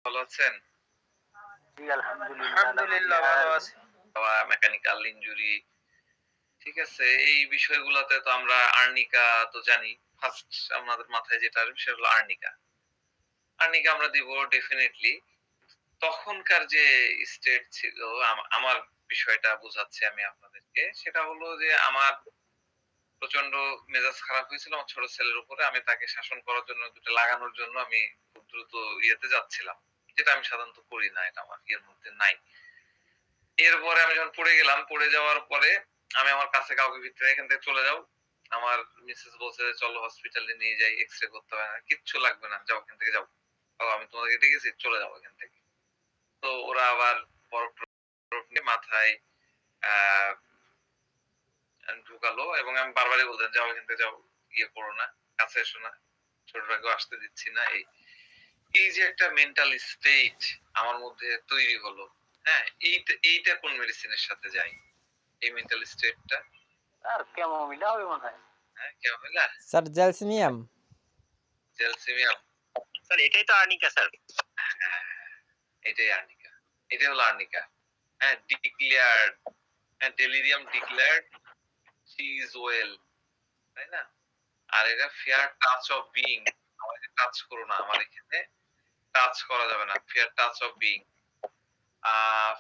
ভালো আছেন? জি, আলহামদুলিল্লাহ, আলহামদুলিল্লাহ ভালো আছি। মেকানিক্যাল ইনজুরি, ঠিক আছে? এই বিষয়গুলাতে তো আমরা আর্নিকা তো জানি। ফার্স্ট আমাদের মাথায় যেটা আসবে সেটা হলো আর্নিকা। আর্নিকা আমরা দিব ডেফিনিটলি। তখনকার যে স্টেট ছিল আমার বিষয়টা বুঝাচ্ছি আমি আপনাদেরকে। সেটা হলো যে আমার প্রচন্ড মেজাজ খারাপ হয়েছিল আমার ছোট ছেলের উপরে। আমি তাকে শাসন করার জন্য ২ টা লাগানোর জন্য আমি খুব দ্রুত ইয়েতে যাচ্ছিলাম। যেটা আমি সাধারণত করি না। এটা আমার ইয়ের মধ্যে নাই। এরপরে আমি যখন পড়ে গেলাম, পড়ে যাওয়ার পরে আমি আমার কাছে কাউকে ভিতরে এখান থেকে চলে যাও। আমার মিসেস বলছে যে, "চলো হসপিটালে নিয়ে যাই, এক্স-রে করতে হবে না। কিচ্ছু লাগবে না। যাও এখান থেকে যাও। আমি তোমাদেরকে ডেকেছি, চলে যাও এখান থেকে।" তো ওরা আবার বরফ-টরফ নিয়ে মাথায় আ ঢুকালো এবং আমি বারবারই বলতাম, "যাও এখান থেকে যাও। ইয়ে করো না, কাছে এসো না। ছোটটাকেও আসতে দিচ্ছি না।" এই যে একটা মেন্টাল স্টেট আমার মধ্যে তৈরি হলো, হ্যাঁ? এইটা কোন মেডিসিনের সাথে যায়? এই মেন্টাল স্টেটটা? আর ক্যামোমিলা হবে মনে হয়। হ্যাঁ, ক্যামেলা? Sir gelsemium. জেলসিমিয়াম? স্যার এটাই তো আর্নিকা স্যার। হ্যাঁ, এটাই আর্নিকা। এটাই হলো আর্নিকা। হ্যাঁ, ডিক্লেয়ার্ড, হ্যাঁ, delirium declared, she is well, তাই না? আর এটা ফেয়ার টাচ অফ বিইং, আমাকে টাচ করো না, আমার এখানে টাচ করা যাবে না। Fair touch of being,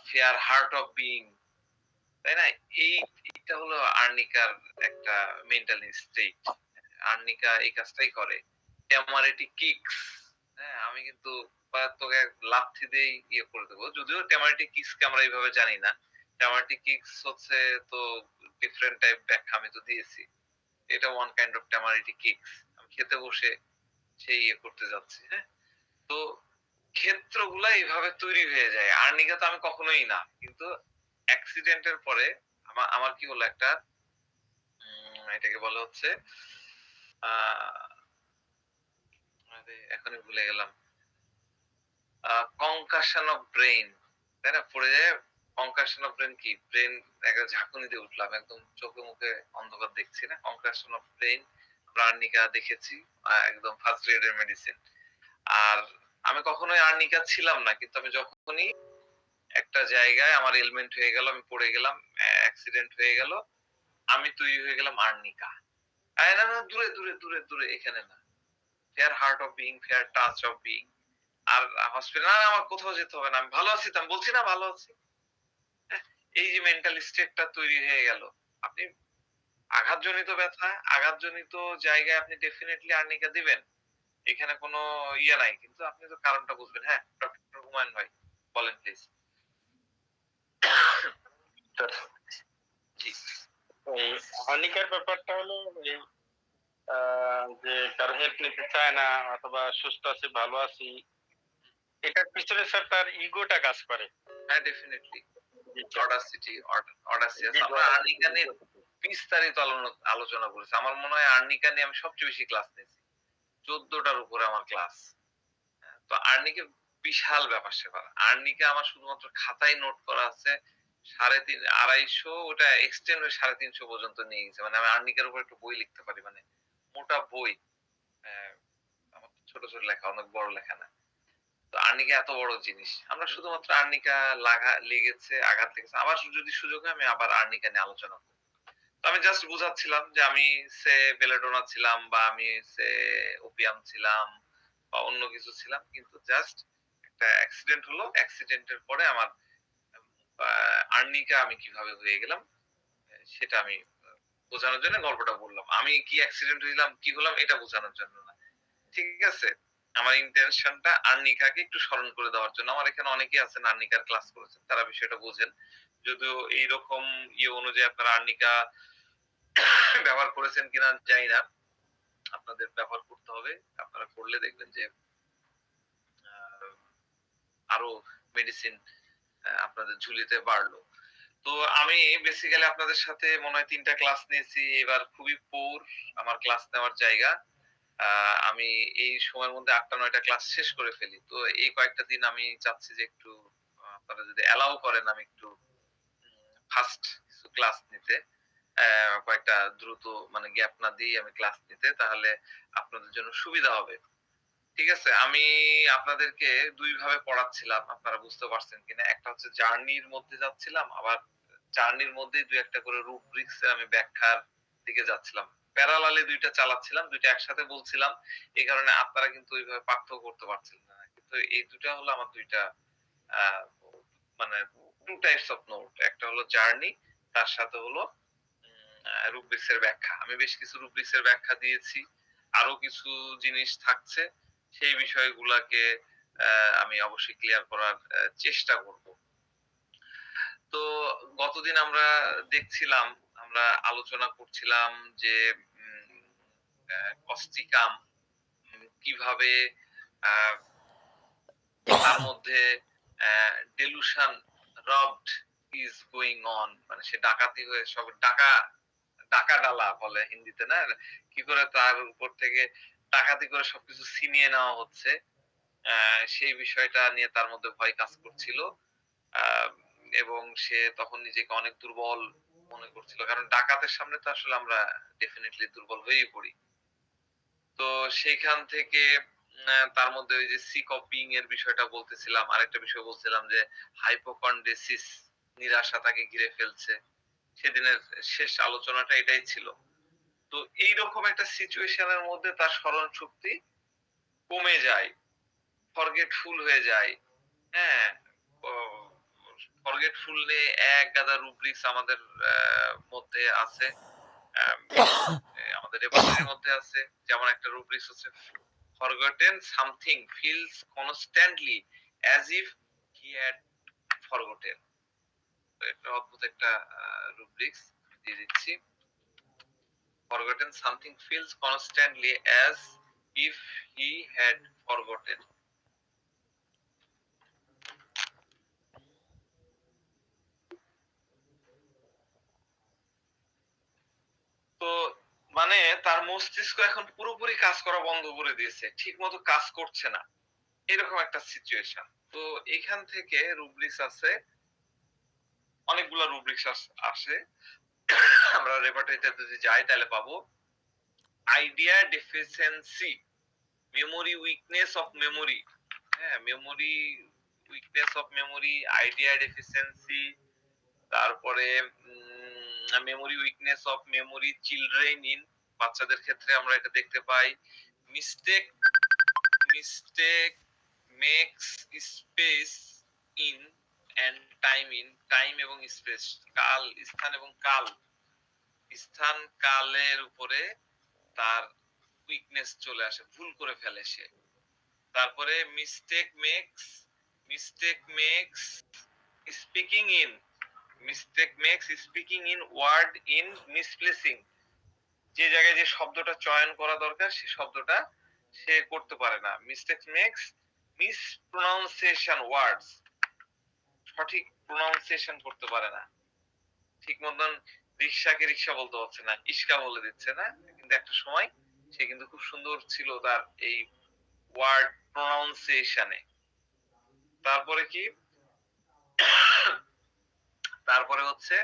fair heart of being, তাই না? এইটা হলো আর্নিকার একটা মেন্টাল স্টেট। আর্নিকা এই কাজটাই করে। ট্যামারেটিক কিকস, হ্যাঁ? আমি কিন্তু তোকে লাথি দিয়েই ইয়ে করে দেবো। যদিও ট্যামারেটিক কিকস কে আমরা এইভাবে জানি না। ট্যামারেটিক কিকস হচ্ছে তো ডিফারেন্ট টাইপ ব্যাখ্যা আমি তো দিয়েছি। এটা ওয়ান কাইন্ড অফ ট্যামারেটিক কিকস। আমি খেতে বসে সেই ইয়ে করতে যাচ্ছি, হ্যাঁ? তো ক্ষেত্রগুলা এইভাবে তৈরি হয়ে যায়। আর্নিকা তো আমি কখনোই না। কিন্তু অ্যাক্সিডেন্টের পরে আমার কি হলো একটা এটাকে বলা হচ্ছে আ আরে এখনই ভুলে গেলাম। কনকাশন অফ ব্রেইন, তাই না? পড়ে যায় কনকাশন অফ ব্রেইন কি? ব্রেইন একটা ঝাঁকুনি দিয়ে উঠলাম। একদম চোখে মুখে অন্ধকার দেখছি না? কনকাশন অফ ব্রেইন, আর্নিকা দেখেছি। একদম ফার্স্ট গ্রেড এর মেডিসিন। আর আমি কখনোই আর্নিকা ছিলাম না। কিন্তু আমি যখনই একটা জায়গায় আমার এলিমেন্ট হয়ে গেল, আমি পড়ে গেলাম, অ্যাক্সিডেন্ট হয়ে গেল, আমি তৈরি হয়ে গেলাম আর্নিকা। না, না, দূরে, দূরে, দূরে, দূরে, এখানে না। Fair heart of being, fair touch of being. আর হসপিটাল না, আমার কোথাও যেতে হবে না। আমি ভালো আছি তো, আমি বলছি না ভালো আছি। হ্যাঁ? এই যে মেন্টাল স্টেটটা তৈরি হয়ে গেল। আপনি আঘাতজনিত ব্যথা, আঘাতজনিত জায়গায় আপনি ডেফিনিটলি আর্নিকা দিবেন। এখানে কোনো ইয়ে নাই। কিন্তু আপনি তো কারণটা বুঝবেন। হ্যাঁ, ডক্টর হুমায়ুন ভাই বলেন প্লিজ। স্যার জি। এই আর্নিকার ব্যাপারটা হলো এই যে কারো হেল্প নিতে চায় না অথবা সুস্থ আছি, ভালো আছি। এটার পিছনে স্যার তার ইগোটা কাজ করে। হ্যাঁ, ডেফিনিটলি। জি স্যার। Audacity, audacious. জি, আমরা আর্নিকা নিয়ে বিস্তারিত আলোচনা করেছি। আমার মনে হয় আর্নিকা নিয়ে আমি সবচেয়ে বেশি ক্লাস নিয়েছি। ১৪ টার উপরে আমার ক্লাস। তো আর্নিকে বিশাল ব্যাপার-স্যাপার। আর্নিকা আমার শুধুমাত্র খাতায় নোট করা আছে ৩৫০ ২৫০, ওটা এক্সটেন্ড হয়ে ৩৫০ পর্যন্ত নিয়ে গেছে। মানে আমি আর্নিকার উপর একটা বই লিখতে পারি। মানে মোটা বই। অ্যা আমার তো ছোট, ছোট লেখা, অনেক বড় লেখা না। তো আর্নিকা এত বড় জিনিস। আমরা শুধুমাত্র আর্নিকা লেগেছে, আঘাত লেগেছে। আবার যদি সুযোগ হয় আমি আবার আর্নিকা নিয়ে আলোচনা করব। তো আমি জাস্ট বুঝাচ্ছিলাম যে আমি বেলেডোনা ছিলাম বা আমি ওপিয়াম ছিলাম বা অন্য কিছু ছিলাম। কিন্তু জাস্ট একটা অ্যাক্সিডেন্ট হলো। অ্যাক্সিডেন্টের পরে আমার আর্নিকা আমি কিভাবে হয়ে গেলাম সেটা আমি বোঝানোর জন্য গল্পটা বললাম। আমি কি অ্যাক্সিডেন্ট হইলাম, কি হলাম এটা বোঝানোর জন্য না। ঠিক আছে? আমার ইনটেনশনটা আর্নিকাকে একটু স্মরণ করে দেওয়ার জন্য। আমার এখানে অনেকেই আছেন আর্নিকার ক্লাস করেছেন। তারা বিষয়টা বোঝেন। যদিও এইরকম ইয়ে অনুযায়ী আপনারা আর্নিকা ব্যবহার করেছেন কিনা জানি না। আপনাদের ব্যবহার করতে হবে। আপনারা করলে দেখবেন যে আ আরো মেডিসিন আপনাদের ঝুলিতে বাড়লো। তো আমি বেসিক্যালি আপনাদের সাথে মনে হয় ৩ টা ক্লাস নিয়েছি। এবার খুবই পুর আমার ক্লাস নেওয়ার জায়গা। আমি এই সময়ের মধ্যে ৮ টা ৯ টা ক্লাস শেষ করে ফেলি। তো এই কয়েকটা দিন আমি চাচ্ছি যে একটু আপনারা যদি অ্যালাও করেন আমি একটু ফার্স্ট কিছু ক্লাস নিতে। কয়েকটা দ্রুত মানে গ্যাপ না দিয়েই আমি ক্লাস নিতে, তাহলে আপনাদের জন্য সুবিধা হবে। ঠিক আছে? আমি আপনাদেরকে ২ ভাবে পড়াচ্ছিলাম। আপনারা বুঝতে পারছেন কিনা? একটা হচ্ছে জার্নির মধ্যে যাচ্ছিলাম, আবার জার্নির মধ্যেই ২-১ টা করে রুব্রিক্স এর আমি ব্যাখ্যার দিকে যাচ্ছিলাম। প্যারালালি ২ টা চালাচ্ছিলাম, ২ টা একসাথে বলছিলাম। এই কারণে আপনারা কিন্তু ওইভাবে পার্থক্য করতে পারছিলেন না। কিন্তু এই ২ টা হলো আমার ২ টা আ মানে 2 টাইপস অফ নোট। একটা হলো জার্নি, তার সাথে হলো রুব্রিক্স এর ব্যাখ্যা। আমি বেশ কিছু রুব্রিক্স এর ব্যাখ্যা দিয়েছি। আরো কিছু জিনিস থাকছে। সেই বিষয়গুলাকে আমি অবশ্যই ক্লিয়ার করার চেষ্টা করব। তো গতদিন আমরা দেখছিলাম, আমরা আলোচনা করছিলাম যে উম কস্টিকাম কিভাবে আ তার মধ্যে delusion robbed is going on, মানে সে ডাকাতি হয়ে সব ডাকা ডালা বলে হিন্দিতে না? কি করে তার উপর থেকে ডাকাতি করে সবকিছু ছিনিয়ে নেওয়া হচ্ছে। সেই বিষয়টা নিয়ে তার মধ্যে ভয় কাজ করছিল। আ এবং সে তখন নিজেকে অনেক দুর্বল মনে করছিল। কারণ ডাকাতের সামনে তো আসলে আমরা ডেফিনিটলি দুর্বল হয়েই পড়ি। তো সেইখান থেকে তার মধ্যে ওই যে সিক অফ বিইং এর বিষয়টা বলতেছিলাম। আরেকটা বিষয় বলছিলাম যে হাইপোকন্ড্রিসিস, নিরাশা তাকে ঘিরে ফেলছে। সেদিনের শেষ আলোচনাটা এটাই ছিল। তো এইরকম একটা সিচুয়েশন এর মধ্যে তার স্মরণ শক্তি কমে যায়, ফরগেটফুল হয়ে যায়। হ্যাঁ? ও ফরগেটফুল নিয়ে এক গাদা রুব্রিক্স আমাদের মধ্যে আছে। আম আমাদের রেপার্টরির মধ্যে আছে। যেমন একটা রুব্রিক্স হচ্ছে forgotten something feels constantly as if he had forgotten. তো এটা অদ্ভুত একটা রুব্রিক্স দিয়ে দিচ্ছি। Forgotten something feels constantly as if he had forgotten. তো মানে তার মস্তিষ্ক এখন পুরোপুরি কাজ করা বন্ধ করে দিয়েছে। ঠিকমতো কাজ করছে না। এরকম একটা সিচুয়েশন। তো এখান থেকে রুব্রিক্স আছে, অনেকগুলা রুব্রিক্স আসে। আমরা রেপার্টরিতে যদি যাই তাহলে পাবো idea deficiency, memory weakness of memory, হ্যাঁ? Memory weakness of memory, idea deficiency, তারপরে memory weakness of memory children in, বাচ্চাদের ক্ষেত্রে আমরা এটা দেখতে পাই। Mistake mistake makes space in and time in, time এবং স্পেস, কাল, স্থান এবং কাল, স্থান কালের উপরে তার উইকনেস চলে আসে, ভুল করে ফেলে সে। তারপরে mistake makes speaking in, speaking in word in misplacing, যে জায়গায় যে শব্দটা চয়ন করা দরকার সে শব্দটা সে করতে পারে না। মিস্টেক মেক্স মিসপ্রোনাউন্সিয়েশন ওয়ার্ডস, সঠিক প্রোনাউন্সিয়েশন করতে পারে না। ঠিক মতন রিক্সাকে রিক্সা বলতে পারছে না, ইস্কা বলে দিচ্ছে না? কিন্তু একটা সময় সে কিন্তু খুব সুন্দর ছিল তার এই ওয়ার্ড প্রোনাউন্সিয়েশনে। তারপরে কি? তারপরে হচ্ছে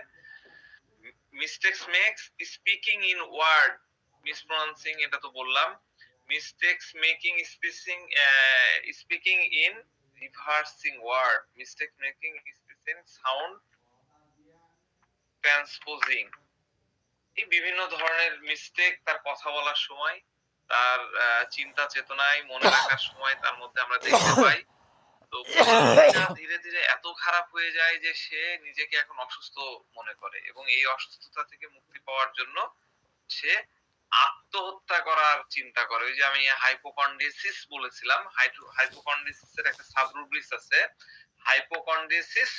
mistakes makes speaking in word mispronouncing, এটা তো বললাম। Mistakes making speaking in reversing word, mistake making speaking sound transposing. এই বিভিন্ন ধরনের মিস্টেক তার কথা বলার সময়, তার চিন্তা চেতনায় মনে রাখার সময় তার মধ্যে আমরা দেখতে পাই। তো পরিস্থিতিটা ধীরে ধীরে এত খারাপ হয়ে যায় যে সে নিজেকে এখন অসুস্থ মনে করে এবং এই অসুস্থতা থেকে মুক্তি পাওয়ার জন্য সে আত্মহত্যা করার চিন্তা করে। ওই যে আমি হাইপোকন্ড্রিসিস বলেছিলাম, হাইপোকন্ড্রিসিস এর একটা সাবরুব্রিক্স আছে, হাইপোকন্ড্রিসিস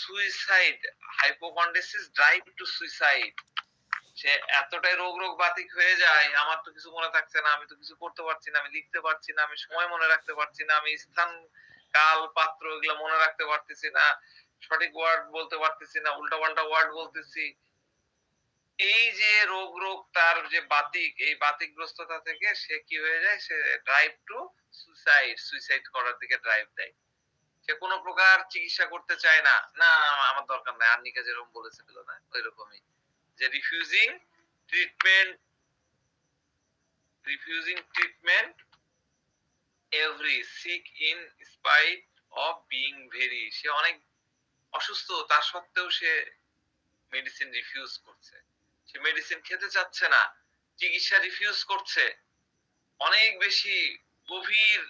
সুইসাইড, হাইপোকন্ড্রিসিস ড্রাইভ টু সুইসাইড। সে এতটাই রোগ বাতিক হয়ে যায়, আমার তো কিছু মনে থাকছে না, আমি তো কিছু করতে পারছি না, আমি লিখতে পারছি না, আমি সময় মনে রাখতে পারছি না, আমি স্থান কাল পাত্র এগুলা মনে রাখতে পারতেছি না, সঠিক ওয়ার্ড বলতে পারতেছি না, উল্টাপাল্টা ওয়ার্ড বলতেছি। এই যে রোগ তার যে বাতিক, এই বাতিকগ্রস্ততা থেকে সে কি হয়ে যায়, সে ড্রাইভ টু সুইসাইড করার দিকে ড্রাইভ দেয়। সে কোনো প্রকার চিকিৎসা করতে চায় না। না, আমার দরকার নাই। আন্নিকা যেরকম বলেছিল না? ঐরকমই। যে treatment refusing treatment every sick in spite of being very, সে অনেক অসুস্থ তা সত্ত্বেও সে মেডিসিন রিফিউজ করছে, সে মেডিসিন খেতে চাচ্ছে না, চিকিৎসা রিফিউজ করছে, অনেক বেশি গভীর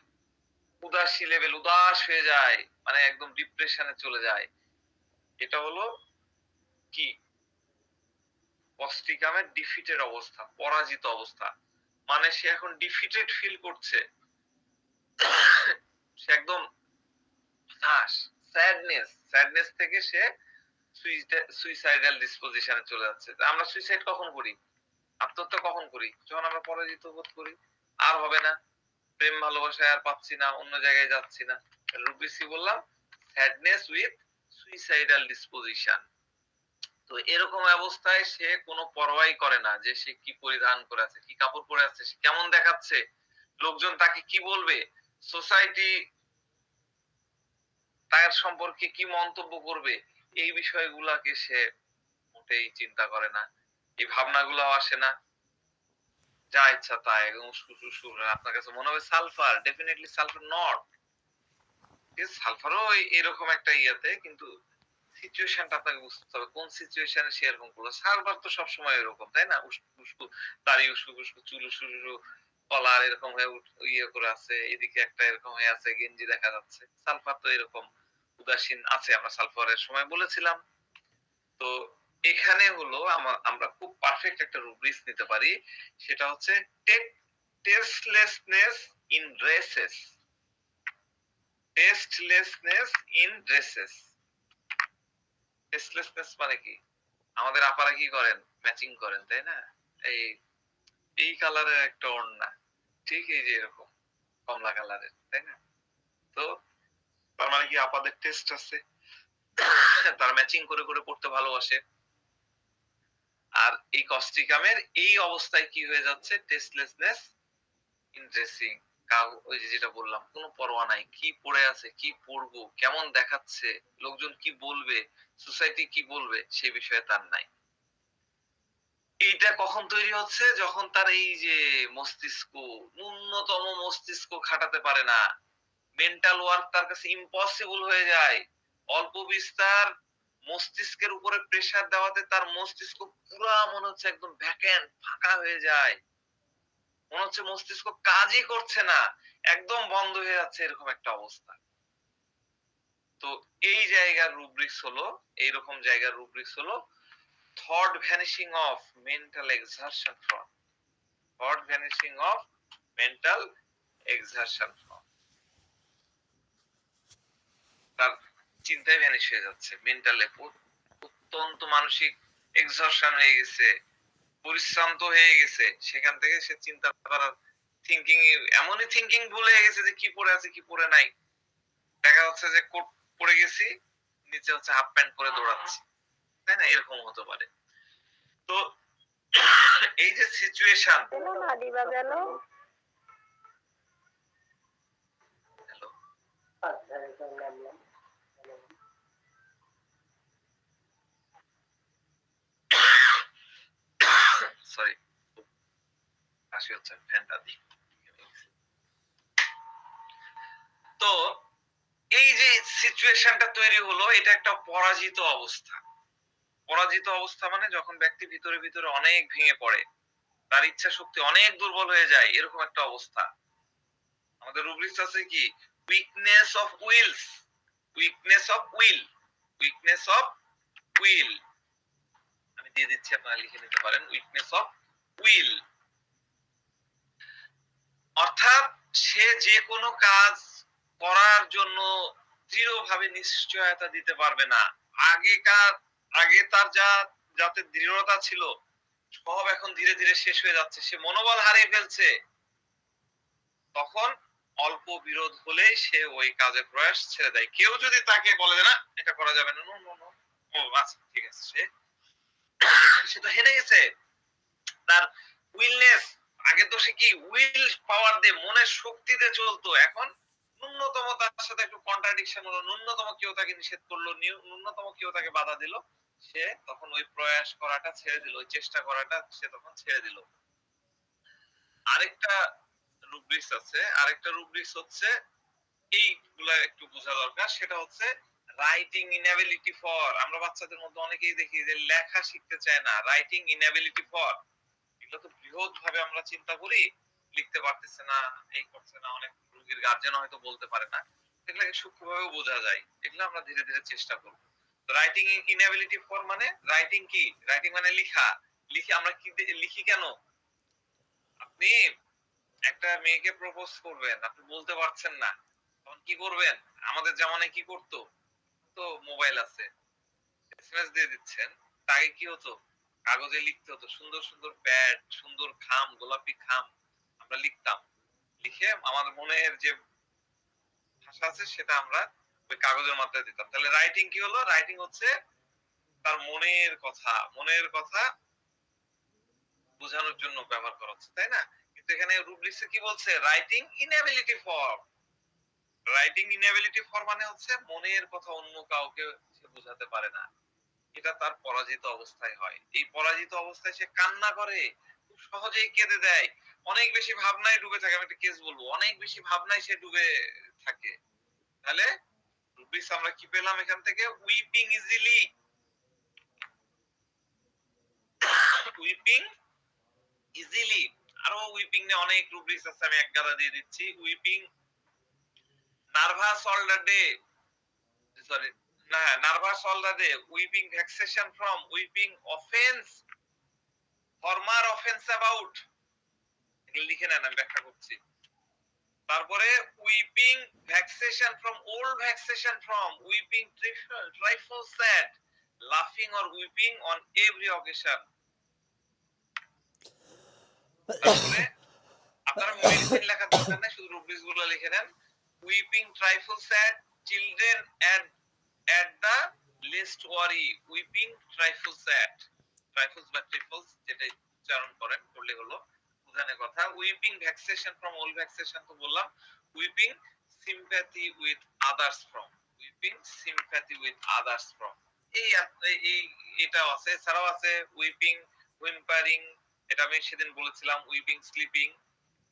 উদাসী লেভেল, উদাস হয়ে যায়, মানে একদম ডিপ্রেশনে চলে যায়। এটা হলো কি অস্টিকামের ডিফিটেড অবস্থা, পরাজিত অবস্থা, মানে সে এখন ডিফিটেড ফিল করছে, সে একদম হতাশ, স্যাডনেস থেকে সে সুইসাইডাল ডিসপোজিশনে চলে যাচ্ছে। আমরা সুইসাইড কখন করি, আত্মহত্যা কখন করি, যখন আমরা পরাজিত বোধ করি, আর হবে না, প্রেম ভালোবাসায় আর পাচ্ছি না, অন্য জায়গায় যাচ্ছি না। রুবিসি বললাম স্যাডনেস উইথ সুইসাইডাল ডিসপোজিশন। তো এরকম অবস্থায় সে কোনো পরোয়াই করে না যে সে কি পরিধান করে আছে, কি কাপড় পরে আছে, সে কেমন দেখাচ্ছে, লোকজন তাকে কি বলবে, সোসাইটি তার সম্পর্কে কি মন্তব্য করবে, এই বিষয়গুলাকে সে মোটেই চিন্তা করে না, এই ভাবনাগুলাও আসে না, যা ইচ্ছা তাই এবং আপনার কাছে মনে হবে সালফার, ডেফিনেটলি সালফার নট, সালফারও এরকম একটা ইয়েতে, কিন্তু সিচুয়েশনটা আপনাকে বুঝতে হবে কোন সিচুয়েশনে সে এরকম করলো। সালফার তো সবসময় এরকম, তাই না, উস্কু উস্কু দাড়ি, উস্কু উস্কু চুল, উস্কু কলার এরকম হয়ে ইয়ে করে আছে, এদিকে একটা এরকম হয়ে আছে, গেঞ্জি দেখা যাচ্ছে, সালফার তো এরকম উদাসীন আছে, আমরা সালফারের সময় বলেছিলাম। তো এখানে হলো আমরা খুব পারফেক্ট একটা রুব্রিক্স নিতে পারি, সেটা হচ্ছে টেস্টলেসনেস ইন ড্রেসেস, টেস্টলেসনেস ইন ড্রেসেস। টেস্টলেসনেস মানে কি, আমাদের আপারা কি করেন, ম্যাচিং করেন, তাই না, এই এই কালারের একটা ওড়না, ঠিক এই যে এরকম কমলা কালারের, তাই না, তো তার মানে কি আপাদের টেস্ট আছে, তার ম্যাচিং করে করে পড়তে ভালোবাসে। আর এই কস্টিকামের এই অবস্থায় কি হয়ে যাচ্ছে, টেস্টলেসনেস ইন ড্রেসিং, ওই যে যেটা বললাম, কোনো পরোয়া নাই, কি পড়ে আছে, কি পরবো, কেমন দেখাচ্ছে, লোকজন কি বলবে, সোসাইটি কি বলবে, সেই বিষয়ে তার নাই। এইটা কখন তৈরি হচ্ছে, যখন তার এই যে মস্তিষ্ক, ন্যূনতম মস্তিষ্ক খাটাতে পারে না, মেন্টাল ওয়ার্ক তার কাছে ইম্পসিবল হয়ে যায়, অল্প বিস্তার মস্তিষ্কের উপরে প্রেসার দেওয়াতে তার মস্তিষ্ক পুরা মনে হচ্ছে একদম ভ্যাকেন্ট, ফাঁকা হয়ে যায়, মনে হচ্ছে মস্তিষ্ক কাজই করছে না, একদম বন্ধ হয়ে যাচ্ছে, এরকম একটা অবস্থা। তো এই জায়গার রুব্রিক্স হলো, এইরকম জায়গার রুব্রিক্স হলো thought vanishing of mental exertion from, thought vanishing of mental exertion from, তার চিন্তায় ভ্যানিশ হয়ে যাচ্ছে, মেন্টালে অত্যন্ত মানসিক এক্সর্শন হয়ে গেছে, পরিশ্রান্ত হয়ে গেছে, সেখান থেকে সে চিন্তা করার থিঙ্কিং, এমনই থিঙ্কিং ভুলে গেছে যে কি পরে আছে কি পরে নাই, দেখা যাচ্ছে যে কোট পরে গেছি, নিচে হচ্ছে হাফ প্যান্ট পরে দৌড়াচ্ছি, তাই না, এরকম হতে পারে। তো এই যে সিচুয়েশন, হ্যালো, সরি, কাশি হচ্ছে, ফ্যানটা দিই। তো এই যে সিচুয়েশনটা তৈরি হলো, এটা একটা পরাজিত অবস্থা, পরাজিত অবস্থা মানে যখন ব্যক্তি ভিতরে ভিতরে অনেক ভেঙে পড়ে, তার ইচ্ছা শক্তি অনেক দুর্বল হয়ে যায়, এরকম একটা অবস্থা। আমাদের রুব্রিক্স আছে কি, weakness of wills, weakness of will, weakness of will, আমি দিয়ে দিচ্ছি, আপনারা লিখে নিতে পারেন, উইকনেস অফ উইল, অর্থাৎ সে যে কোনো কাজ করার জন্য দৃঢ়ভাবে নিশ্চয়তা দিতে পারবে না, আগে তার যাতে দৃঢ়তা ছিল, সব এখন ধীরে ধীরে শেষ হয়ে যাচ্ছে, সে মনোবল হারিয়ে ফেলছে, তখন অল্প বিরোধ হলেই সে ওই কাজে প্রয়াস ছেড়ে দেয়। কেউ যদি তাকে বলে যে না এটা করা যাবে না, নো নো নো, ও আচ্ছা ঠিক আছে, সে তো হেরে গেছে, তার উইলনেস, আগে তো সে কি উইল পাওয়ার দিয়ে মনের শক্তি দিয়ে চলতো, এখন ন্যূনতম তার সাথে একটু কন্ট্রাডিকশন হলো, ন্যূনতম কেউ তাকে নিষেধ করলো, ন্যূনতম কেউ তাকে বাধা দিল, সে তখন ওই প্রয়াস করাটা ছেড়ে দিল, ওই চেষ্টা করাটা সে তখন ছেড়ে দিল। আরেকটা রুব্রিক্স আছে। আরেকটা রুব্রিক্স হচ্ছে এইগুলা একটু বোঝা দরকার, সেটা হচ্ছে রাইটিং ইনএবিলিটি ফর। আমরা বাচ্চাদের মধ্যে অনেকেই দেখি যে লেখা শিখতে চায় না, রাইটিং ইনএবিলিটি ফর। এগুলো তো বৃহৎ ভাবে আমরা চিন্তা করি, লিখতে পারতেছে না, এই করছে না, অনেক রোগীর গার্জেন হয়তো বলতে পারে না, এগুলাকে সূক্ষ্মভাবেও বোঝা যায়। এগুলো আমরা ধীরে ধীরে চেষ্টা করব। রাইটিং ইনএবিলিটি ফর মানে রাইটিং কি? রাইটিং মানে লিখা। লিখি আমরা কি লিখি কেন? আপনি একটা মেয়েকে প্রপোজ করবেন, আপনি বলতে পারছেন না, তখন কি করবেন? আমাদের জামানায় কি করতো? তো মোবাইল আছে, এসএমএস দিয়ে দিচ্ছেন। আগে কি হতো? কাগজে লিখতে হতো, সুন্দর সুন্দর প্যাড, সুন্দর খাম, গোলাপি খাম আমরা লিখতাম। লিখে আমাদের মনের যে ভাষা আছে সেটা আমরা ওই কাগজের মাধ্যমে দিতাম। তাহলে রাইটিং কি হলো? রাইটিং হচ্ছে তার মনের কথা বোঝানোর জন্য ব্যবহার করা হচ্ছে, তাই না? কিন্তু এখানে রুব্রিক্সে কি বলছে? Writing inability for. Writing inability for মানে হচ্ছে মনের কথা অন্য কাউকে সে বোঝাতে পারে না, এটা তার পরাজিত অবস্থায় হয়। এই পরাজিত অবস্থায় সে কান্না করে, খুব সহজেই কেঁদে দেয়, অনেক বেশি ভাবনায় ডুবে থাকে। আমি একটা কেস বলবো, অনেক বেশি ভাবনায় সে ডুবে থাকে। তাহলে রুব্রিক্স আমরা কি পেলাম এখান থেকে? Weeping easily. Weeping easily. আরো উইপিং নিয়ে অনেক রুব্রিক্স আছে, আমি এক গাদা দিয়ে দিচ্ছি। Weeping nervous all the day, sorry না, nervous all the day, weeping vexation from, weeping offence, former offence about. এগুলো লিখে নেন, আমি ব্যাখ্যা করছি। তারপরে weeping vexation from, old vexation from, weeping trifle sad, লাফিং or weeping on every occasion. তারপরে আপনারা মেডিসিন লেখার দরকার নাই, শুধু রুব্রিক্স গুলো লিখে নেন। Weeping trifle sad, children at the least worry, weeping trifle sad, trifles বা trifles যেটা উচ্চারণ করেন করলে হলো বুঝানোর কথা। weeping vexation from, all vexation তো বললাম। weeping sympathy with others from, weeping sympathy with others from, এই এই এটাও আছে। এছাড়াও আছে weeping whimpering, এটা আমি সেদিন বলেছিলাম। weeping sleeping,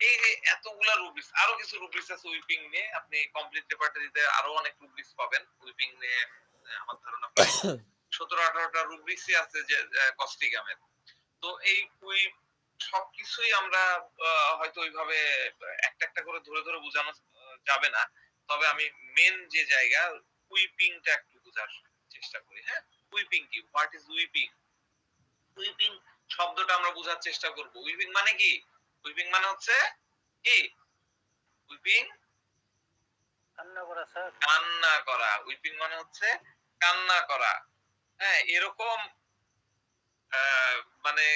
এই যে এতগুলা রুব্রিক্স, আরো কিছু রুব্রিক্স আছে উইপিং নিয়ে। আপনি কমপ্লিট পেপারটা দিতে আরো অনেক রুব্রিক্স পাবেন উইপিং নিয়ে। আমার ধারণা প্রায় 17-18টা রুব্রিক্সই আছে যে কস্টিগামের। তো এই উইপ সবকিছুই আমরা হয়তো ওইভাবে একটা একটা করে ধরে ধরে বোঝানো যাবে না, তবে আমি মেন যে জায়গা উইপিংটা একটু বোঝার চেষ্টা করি। হ্যাঁ, উইপিং কি? What is whipping? উইপিং শব্দটা আমরা বোঝার চেষ্টা করব। উইপিং মানে কি? উইপিং মানে হচ্ছে কি? উইপিং কান্না করা স্যার। কান্না করা। উইপিং মানে হচ্ছে কান্না করা। হ্যাঁ, এরকম মানে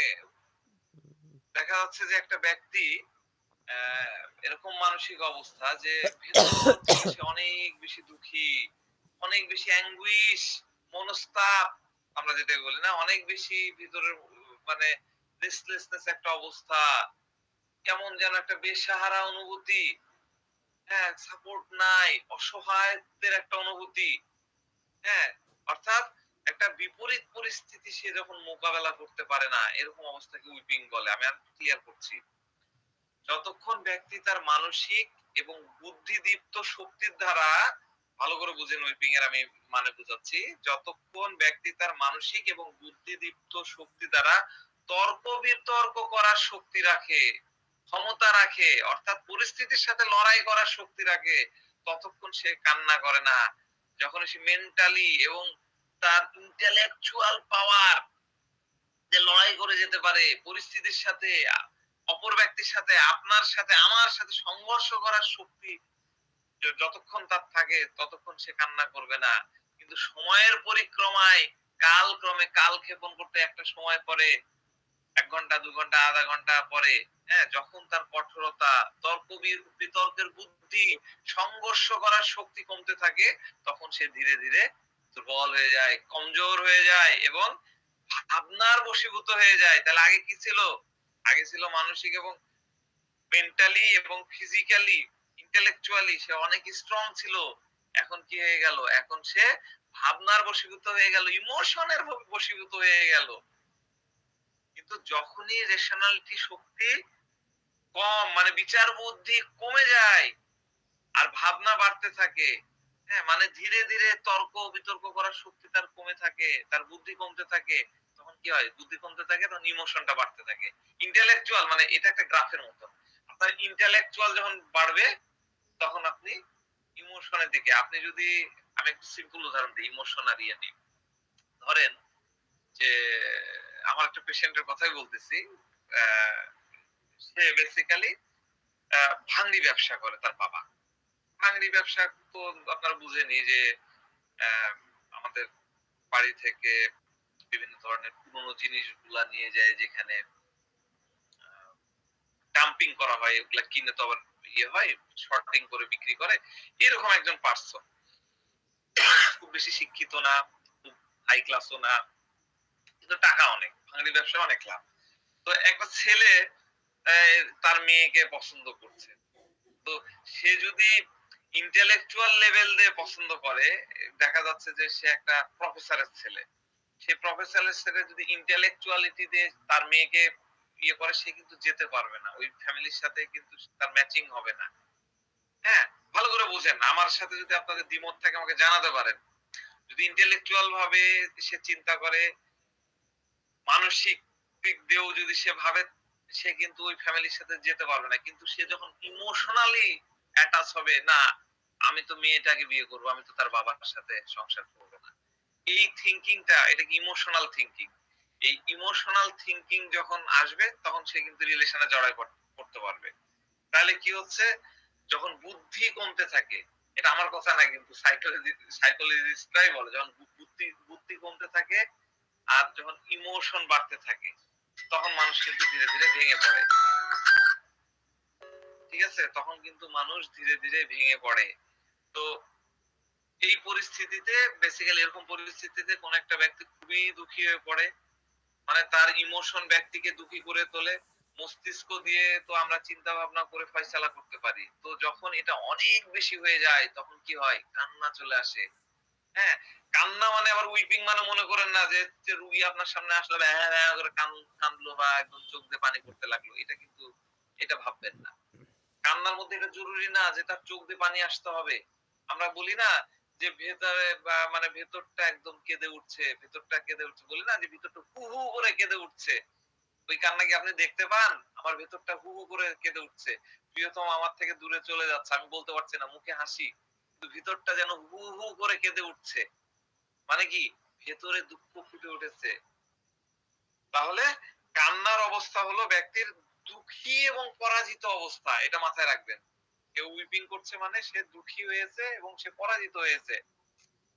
দেখা যাচ্ছে যে একটা ব্যক্তি এরকম মানসিক অবস্থা যে ভেতর থেকে সে অনেক বেশি দুঃখী, অনেক বেশি অ্যাঙ্গুইশ, মনস্তাপ আমরা যেটা বলি না, অনেক বেশি ভিতরের মানে রেস্টলেসনেস একটা অবস্থা, কেমন যেন একটা বেসাহারা অনুভূতি, হ্যাঁ, সাপোর্ট নাই, অসহায়ত্বের একটা অনুভূতি। হ্যাঁ, অর্থাৎ একটা বিপরীত পরিস্থিতি সে যখন মোকাবেলা করতে পারে না, এরকম অবস্থাকে উইপিং বলে। আমি আর ক্লিয়ার করছি। যতক্ষণ ব্যক্তি তার মানসিক এবং বুদ্ধিদীপ্ত শক্তির দ্বারা, ভালো করে বুঝেন উইপিং এর আমি মানে বুঝাচ্ছি, যতক্ষণ ব্যক্তি তার মানসিক এবং বুদ্ধিদীপ্ত শক্তি দ্বারা তর্ক বিতর্ক করার শক্তি রাখে, ক্ষমতা রাখে, অর্থাৎ পরিস্থিতির সাথে লড়াই করার শক্তি রাখে, ততক্ষণ সে কান্না করে না। যখন সে মেন্টালি এবং তার ইন্টেলেকচুয়াল পাওয়ার যে লড়াই করে যেতে পারে পরিস্থিতির সাথে, অপর ব্যক্তির সাথে, আপনার সাথে, আমার সাথে সংঘর্ষ করার শক্তি যতক্ষণ তার থাকে ততক্ষণ সে কান্না করবে না। কিন্তু সময়ের পরিক্রমায় কালক্রমে কালক্ষেপণ করতে একটা সময় পরে, ১ ঘন্টা ২ ঘন্টা আধা ঘন্টা পরে, হ্যাঁ, যখন তার কঠোরতা, তর্ক বিতর্কের বুদ্ধি, সংঘর্ষ করার শক্তি কমতে থাকে, তখন সে ধীরে ধীরে দুর্বল হয়ে যায়, কমজোর হয়ে যায় এবং ভাবনার বশীভূত হয়ে যায়। তাহলে আগে কি ছিল? আগে ছিল মানসিক এবং মেন্টালি এবং ফিজিক্যালি, ইন্টেলেকচুয়ালি সে অনেক স্ট্রং ছিল। এখন কি হয়ে গেল? এখন সে ভাবনার বশীভূত হয়ে গেল, ইমোশনের বশীভূত হয়ে গেল। কিন্তু যখনই রেশনালিটি শক্তি কম, মানে বিচার বুদ্ধি কমে যায় আর ভাবনা বাড়তে থাকে। হ্যাঁ, মানে ধীরে ধীরে তর্ক বিতর্ক করার শক্তি তার কমে থাকে, তার বুদ্ধি কমতে থাকে। তখন কি হয়, বুদ্ধি কমতে থাকে, তখন ইমোশনটা বাড়তে থাকে। ইন্টেলেকচুয়াল, মানে এটা একটা গ্রাফের মতো। আপনার ইন্টেলেকচুয়াল যখন বাড়বে তখন আপনি ইমোশনের দিকে, আপনি যদি, আমি একটু সিম্পল উদাহরণ দিই ইমোশন আর ইয়ে নিয়ে। ধরেন যে আমার একটা পেশেন্টের কথাই বলতেছি। সে বেসিক্যালি ভাঙড়ি ব্যবসা করে তার বাবা। ভাঙড়ি ব্যবসা তো আপনারা বুঝেনি যে আমাদের বাড়ি থেকে বিভিন্ন ধরনের পুরনো জিনিসগুলা নিয়ে যায়, যেখানে ডাম্পিং করা হয়, ওগুলা কিনে তো আবার ইয়ে হয়, শর্টিং করে বিক্রি করে। এরকম একজন পার্সন, খুব বেশি শিক্ষিত না, খুব হাই ক্লাসও না, কিন্তু টাকা অনেক, ভাঙড়ি ব্যবসায় অনেক লাভ। তো একটা ছেলে তার মেয়েকে পছন্দ করছে। তো সে যদি ইন্টেলেকচুয়াল লেভেল দিয়ে পছন্দ করে, দেখা যাচ্ছে যে সে একটা প্রফেসরের ছেলে, সে প্রফেসরের ছেলে যদি ইন্টেলেকচুয়ালিটি দিয়ে তার মেয়েকে ইয়ে করে, সে কিন্তু যেতে পারবে না ওই ফ্যামিলির সাথে, কিন্তু তার ম্যাচিং হবে না। হ্যাঁ, ভালো করে বুঝেন, আমার সাথে যদি আপনাদের দ্বিমত থাকে আমাকে জানাতে পারেন। যদি ইন্টেলেকচুয়াল ভাবে সে চিন্তা করে, মানসিক দিক দিয়েও যদি সে ভাবে, সে কিন্তু ওই ফ্যামিলির সাথে যেতে পারবে না। কিন্তু সে যখন ইমোশনালি অ্যাটাচ হবে, না আমি তো মেয়েটাকে বিয়ে করবো, আমি তো তার বাবার সাথে সংসার করবো না, এই থিংকিংটা, এটা কি ইমোশনাল থিংকিং। এই ইমোশনাল থিংকিং যখন আসবে তখন সে কিন্তু রিলেশনে জড়ায় পড়তে পারবে। তাহলে কি হচ্ছে, যখন বুদ্ধি কমতে থাকে, এটা আমার কথা না, কিন্তু সাইকোলজিস্টরাই বলে, যখন বুদ্ধি বুদ্ধি কমতে থাকে আর যখন ইমোশন বাড়তে থাকে, তখন মানুষ কিন্তু ধীরে ধীরে ভেঙে পড়ে। ঠিক আছে, তখন কিন্তু মানুষ ধীরে ধীরে ভেঙে পড়ে। তো এই পরিস্থিতিতে, বেসিক্যালি এরকম পরিস্থিতিতে কোন একটা ব্যক্তি খুবই দুঃখী হয়ে পড়ে, মানে তার ইমোশন ব্যক্তিকে দুঃখী করে তোলে। মস্তিষ্ক দিয়ে তো আমরা চিন্তা ভাবনা করে ফয়সালা করতে পারি, তো যখন এটা অনেক বেশি হয়ে যায় তখন কি হয়, কান্না চলে আসে। হ্যাঁ, কান্না মানে আবার উইপিং মানে মনে করেন না যে যে রুগী আপনার সামনে আসলো ভ্যাঁ ভ্যাঁ করে কান্দলো বা একদম চোখ দিয়ে পানি পড়তে লাগলো, এটা কিন্তু, এটা ভাববেন না। কান্নার মধ্যে এটা জরুরি না যে তার চোখ দিয়ে পানি আসতে হবে। আমরা বলি না যে ভেতরে বা মানে ভেতরটা একদম কেঁদে উঠছে, ভেতরটা কেঁদে উঠছে, বলি না যে ভিতরটা হু হু করে কেঁদে উঠছে। ওই কান্না কি আপনি দেখতে পান? আমার ভেতরটা হু হু করে কেঁদে উঠছে। প্রিয়তম আমার থেকে দূরে চলে যাচ্ছে, আমি বলতে পারছি না, মুখে হাসি, কিন্তু ভিতরটা যেন হু হু করে কেঁদে উঠছে। মানে কি, ভেতরে দুঃখ ফুটে উঠেছে। তাহলে কান্নার অবস্থা হলো ব্যক্তির দুঃখী এবং পরাজিত অবস্থা, এটা মাথায় রাখবেন। কেউ উইপিং করছে মানে সে দুঃখী হয়েছে এবং সে পরাজিত হয়েছে।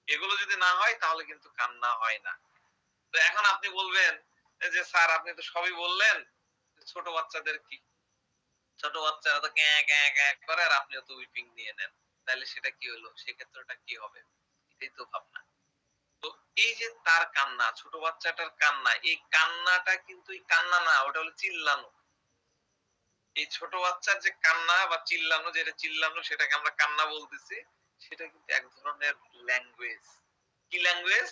এগুলো যদি না হয় তাহলে কিন্তু কান্না হয় না। তো এখন আপনি বলবেন যে স্যার আপনি তো সবই বললেন, ছোট বাচ্চাদের কি, ছোট বাচ্চারা তো ক্যাঁ ক্যাঁ ক্যাঁ করে আর আপনিও তো উইপিং নিয়ে নেন, তাহলে সেটা কি হলো, সেক্ষেত্রটা কি হবে, এটাই তো ভাবনা। তো এই যে তার কান্না, ছোট বাচ্চাটার কান্না, এই কান্নাটা কিন্তু এই কান্না না, ওটা হলো চিল্লানো। এই ছোট বাচ্চার যে কান্না বা চিল্লানো, যেটা চিল্লানো সেটাকে আমরা কান্না বলতেছি, সেটা কিন্তু এক ধরনের ল্যাঙ্গুয়েজ। কি ল্যাঙ্গুয়েজ?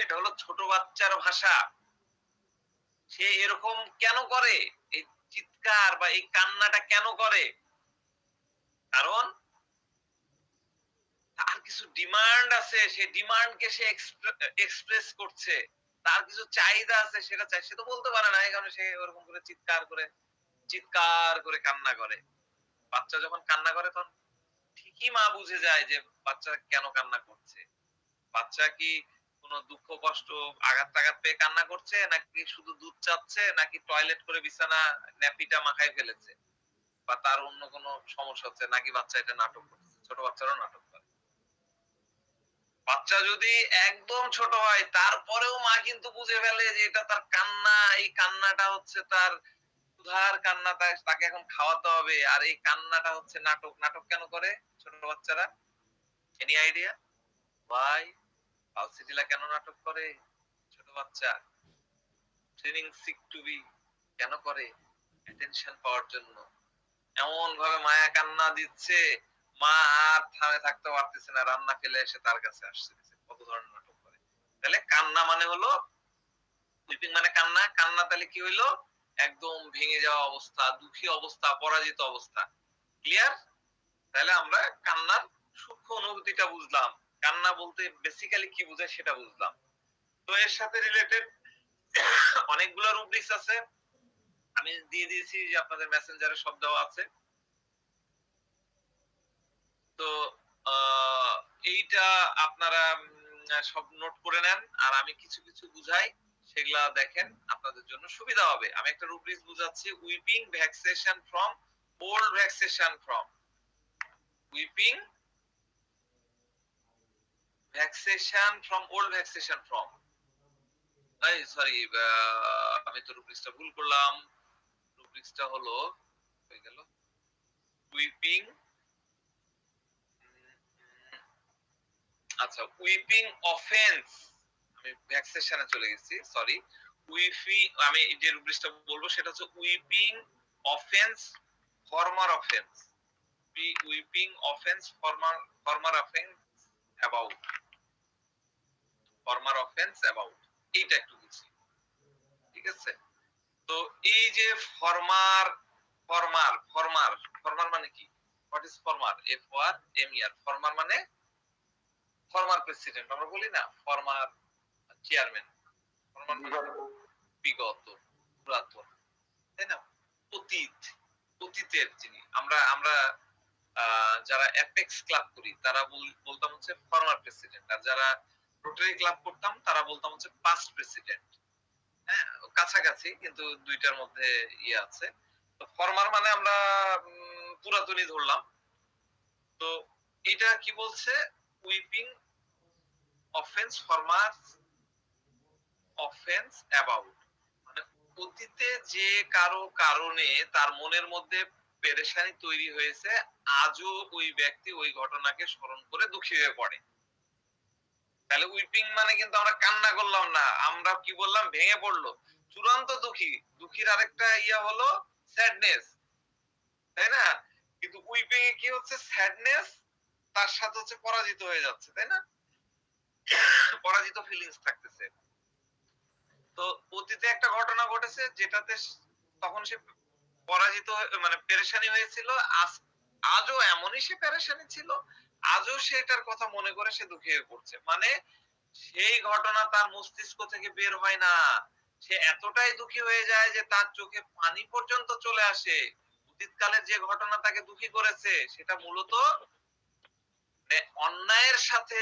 এটা হলো ছোট বাচ্চার ভাষা। সে এরকম কেন করে, এই চিৎকার বা এই কান্নাটা কেন করে, কারণ তার কিছু ডিমান্ড আছে, সেই ডিমান্ডকে সে এক্সপ্রেস করছে। তার কিছু চাহিদা আছে, সেটা চাই, সে তো বলতে পারে না, এই কারণে সে ওরকম করে চিৎকার করে কান্না করে। বাচ্চা যখন কান্না করে তখন ঠিকই মা বুঝে যায় যে বাচ্চা কেন কান্না করছে। বাচ্চা কি কোনো দুঃখ কষ্ট আঘাত টাঘাত পেয়ে কান্না করছে, নাকি শুধু দুধ চাচ্ছে, নাকি টয়লেট করে বিছানা ন্যাপিটা মাখায় ফেলেছে, বা তার অন্য কোনো সমস্যা হচ্ছে, নাকি বাচ্চা এটা নাটক করছে। ছোট বাচ্চারাও নাটক করে। বাচ্চা যদি একদম ছোট হয় তারপরেও মা কিন্তু বুঝে ফেলে যে এটা তার কান্না, এই কান্নাটা হচ্ছে তার ক্ষুধার কান্না, তাকে এখন খাওয়াতে হবে, আর এই কান্নাটা হচ্ছে নাটক। নাটক কেন করে ছোট বাচ্চারা? এনি আইডিয়া ভাই? ভার্সিটিলা কেন নাটক করে ছোট বাচ্চা? ট্রেনিং সিক টু বি কেন করে? অ্যাটেনশন পাওয়ার জন্য। এমন ভাবে মায়া কান্না দিচ্ছে, মা আর থামে থাকতে পারতেছে না, রান্না ফেলে এসে তার কাছে আসছে। কত ধরনের নাটক করে। তাহলে কান্না মানে হলো, উইপিং মানে কান্না, কান্না তাহলে কি হইলো, একদম ভেঙে যাওয়া অবস্থা, দুঃখী অবস্থা, পরাজিত অবস্থা। ক্লিয়ার? তাহলে আমরা কান্নার সূক্ষ্ম অনুভূতিটা বুঝলাম। কান্না বলতে বেসিক্যালি কি বোঝায় সেটা বুঝলাম। তো এর সাথে রিলেটেড অনেকগুলো রুব্রিক্স আছে। আমি দিয়ে দিয়েছি যে আপনাদের মেসেঞ্জারে সব দেওয়া আছে। তো আ এইটা আপনারা সব নোট করে নেন। আর আমি কিছু, কিছু বুঝাই। সেগুলা দেখেন। আপনাদের জন্য সুবিধা হবে। আমি একটা রুব্রিক্স বুঝাচ্ছি। weeping vexation from old vexation from weeping vexation from old vexation from এই সরি আমি তো রুব্রিক্সটা ভুল করলাম। রুব্রিক্সটা হলো হয়ে গেল weeping আচ্ছা উইপিং অফেন্স আমি ভ্যাক্সেশনে চলে গেছি সরি আমি যে রুব্রিক্সটা বলবো সেটা হচ্ছে weeping offence former offence weeping offence former offence about former offence about এইটা একটু বুঝি ঠিক আছে তো এই যে ফর্মার ফর্মার ফর্মার ফর্মার মানে কি what is former FORMER former মানে ফর্মার প্রেসিডেন্ট আমরা বলি না ফর্মার চেয়ারম্যান ফর্মার বিগত পুরাতন তাই না অতীত অতীতের যিনি আমরা আমরা যারা অ্যাপেক্স ক্লাব করি তারা বলতাম হচ্ছে ফর্মার প্রেসিডেন্ট আর যারা রোটারি ক্লাব করতাম তারা বলতাম হচ্ছে পাস্ট প্রেসিডেন্ট হ্যাঁ কাছাকাছি কিন্তু দুইটার মধ্যে ইয়ে আছে তো ফর্মার মানে আমরা পুরাতনই ধরলাম তো এটা কি বলছে weeping offence former offence about মানে অতীতে যে কারো কারণে তার মনের মধ্যে পেরেশানি তৈরি হয়েছে আজও ওই ব্যক্তি ওই ঘটনাকে স্মরণ করে দুঃখী হয়ে পড়ে তাহলে উইপিং মানে কিন্তু আমরা কান্না করলাম না আমরা কি বললাম ভেঙে পড়লো চূড়ান্ত দুঃখী দুঃখীর আরেকটা ইয়া হলো স্যাডনেস তাই না কিন্তু উইপিং এ কি হচ্ছে স্যাডনেস তার সাথে হচ্ছে পরাজিত হয়ে যাচ্ছে তাই না পরাজিত ফিলিংস থাকতেছে তো অতীতে একটা ঘটনা ঘটেছে যেটাতে তখন সে পরাজিত মানে পেরেশানি হয়েছিল আজও এমনই সে পেরেশানি ছিল আজও সে এটার কথা মনে করে সে দুঃখী হয়ে পড়ছে মানে সেই ঘটনা তার মস্তিষ্ক থেকে বের হয় না সে এতটাই দুঃখী হয়ে যায় যে তার চোখে পানি পর্যন্ত চলে আসে অতীতকালের যে ঘটনা তাকে দুঃখী করেছে সেটা মূলত অন্যায়ের সাথে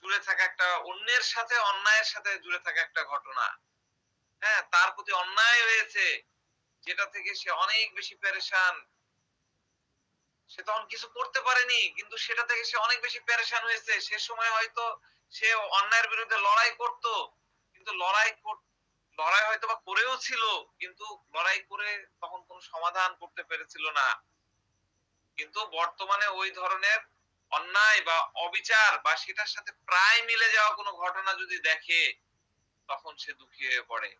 জুড়ে থাকা একটা অন্যের সাথে অন্যায়ের সাথে জুড়ে থাকা একটা ঘটনা হ্যাঁ তার প্রতি অন্যায় হয়েছে যেটা থেকে সে অনেক বেশি পেরেশান সে তখন কিছু করতে পারেনি কিন্তু সেটা থেকে সে অনেক বেশি পেরেশান হয়েছে সে সময় হয়তো সে অন্যায়ের বিরুদ্ধে লড়াই করত কিন্তু লড়াই হয়তো বা করেও ছিল কিন্তু লড়াই করে তখন কোনো সমাধান করতে পেরেছিল না কিন্তু বর্তমানে ওই ধরনের অন্যায় বা অবিচার বা সেটার সাথে প্রায় মিলে যাওয়া কোনো ঘটনা যদি দেখে তখন সে দুঃখী হয়ে পড়ে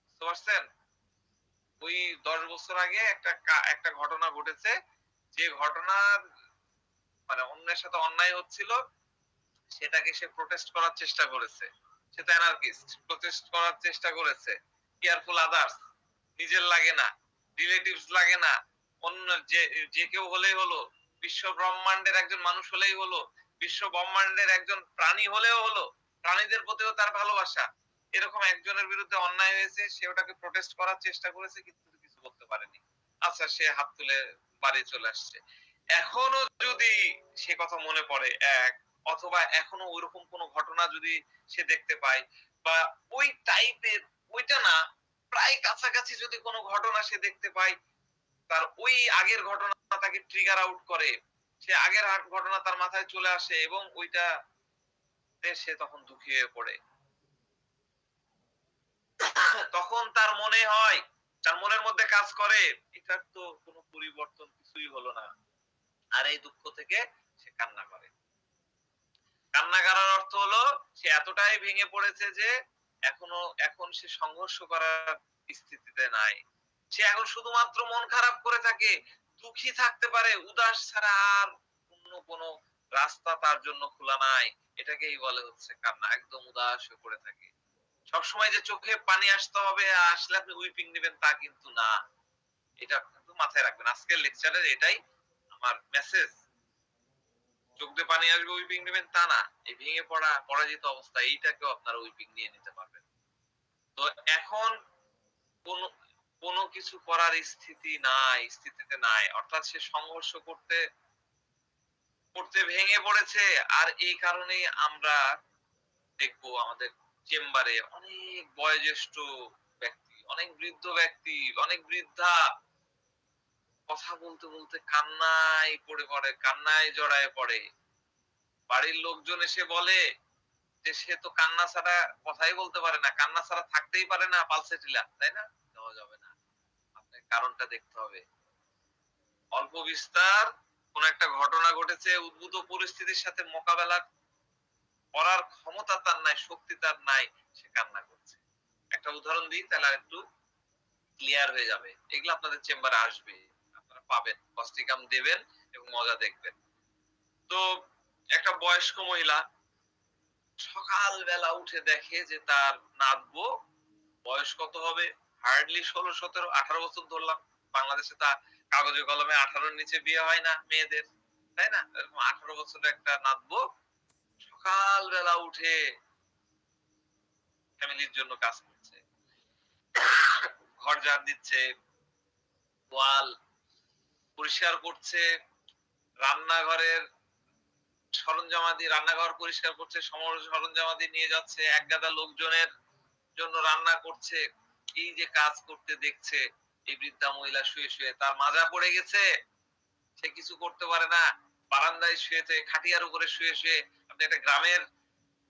বুঝতে পারছেন ওই 10 বছর আগে একটা ঘটনা ঘটেছে যে ঘটনার মানে অন্যের সাথে অন্যায় হচ্ছিল সেটাকে সে প্রোটেস্ট করার চেষ্টা করেছে সে তো অ্যানার্কিস্ট প্রোটেস্ট করার চেষ্টা করেছে কেয়ারফুল আদার্স নিজের লাগে না রিলেটিভস লাগে না অন্য যে যে কেউ হলেই হলো বিশ্ব ব্রহ্মাণ্ডের একজন মানুষ হলেই হলো বিশ্ব ব্রহ্মাণ্ডের একজন প্রাণী হলেও হলো প্রাণীদের প্রতিও তার ভালোবাসা এরকম একজনের বিরুদ্ধে অন্যায় হয়েছে সে ওটাকে প্রোটেস্ট করার চেষ্টা করেছে কিন্তু কিছু করতে পারেনি আচ্ছা সে হাত তুলে বাড়ি চলে আসছে এখনো যদি সে কথা মনে পড়ে এক অথবা এখনো ওইরকম কোনো ঘটনা যদি সে দেখতে পায় বা ওই টাইপের ওইটা না প্রায় কাছাকাছি যদি কোনো ঘটনা সে দেখতে পায় তার ওই আগের ঘটনা তাকে ট্রিগার আউট করে সে আগের ঘটনা তার মাথায় চলে আসে এবং ওইটা সে তখন দুঃখী হয়ে পড়ে তখন তার মনে হয় তার মনের মধ্যে কাজ করে এটার তো কোনো পরিবর্তন কিছুই হলো না আর এই দুঃখ থেকে সে কান্না করে কান্না করার অর্থ হলো সে এতটাই ভেঙে পড়েছে যে এখন সে সংঘর্ষ করার স্থিতিতে নাই সে এখন শুধুমাত্র মন খারাপ করে থাকে দুঃখী থাকতে পারে উদাস ছাড়া আর অন্য কোনো রাস্তা তার জন্য খোলা নাই এটাকেই বলে হচ্ছে কান্না একদম উদাস হয়ে পড়ে থাকে সবসময় যে চোখে পানি আসতে হবে, আসলে আপনি উইপিং নিবেন তা কিন্তু না। এটা কিন্তু মাথায় রাখবেন। আজকের লেকচারের এটাই আমার মেসেজ। চোখ দিয়ে পানি আসবে উইপিং নিবেন তা না। এই ভেঙে পড়া, পরাজিত অবস্থা এইটাকেও আপনারা উইপিং নিয়ে নিতে পারবেন। তো এখন কোন কোন কিছু করার স্থিতিতে নাই। অর্থাৎ সে সংঘর্ষ করতে করতে ভেঙে পড়েছে। আর এই কারণেই আমরা দেখবো আমাদের চেম্বারে অনেক বয়োজ্যেষ্ঠ ব্যক্তি, অনেক বৃদ্ধ ব্যক্তি, অনেক বৃদ্ধা কথা বলতে বলতে কান্নায় পড়ে, কান্নায় জড়ায় পড়ে। বাড়ির লোকজন এসে বলে যে সে তো কান্না ছাড়া কথাই বলতে পারে না, কান্না ছাড়া থাকতেই পারে না, পালসেটিলা, তাই না? দেওয়া যাবে না। আপনার কারণটা দেখতে হবে। অল্প বিস্তার কোন একটা ঘটনা ঘটেছে, উদ্ভূত পরিস্থিতির সাথে মোকাবেলা করার ক্ষমতা তার নাই, শক্তি তার নাই, সে কান্না করছে। একটা উদাহরণ দিই তাহলে আরেকটু ক্লিয়ার হয়ে যাবে। এগুলো আপনাদের চেম্বারে আসবে। আপনারা পাবেন। কস্টিকাম দেবেন এবং মজা দেখবেন। তো একটা বয়স্ক মহিলা সকালবেলা উঠে দেখে যে তার নাতবো বয়স কত হবে? হার্ডলি ১৬, ১৭, ১৮ বছর ধরলাম। বাংলাদেশে তা কাগজে কলমে ১৮ র নিচে বিয়ে হয় না মেয়েদের। তাই না? এরকম ১৮ বছরের একটা নাতবো সকালবেলা উঠে ফ্যামিলির জন্য কাজ করছে। ঘর ঝাড় দিচ্ছে, ওয়াল পরিষ্কার করছে, রান্নাঘরের সরঞ্জামাদি রান্নাঘর পরিষ্কার করছে, সরঞ্জামাদি নিয়ে যাচ্ছে, একগাদা লোকজনের জন্য রান্না করছে। এই যে কাজ করতে দেখছে এই বৃদ্ধা মহিলা শুয়ে তার মাজা পড়ে গেছে, সে কিছু করতে পারে না। বারান্দায় শুয়েছে, খাটিয়ার উপরে শুয়ে আপনি একটা গ্রামের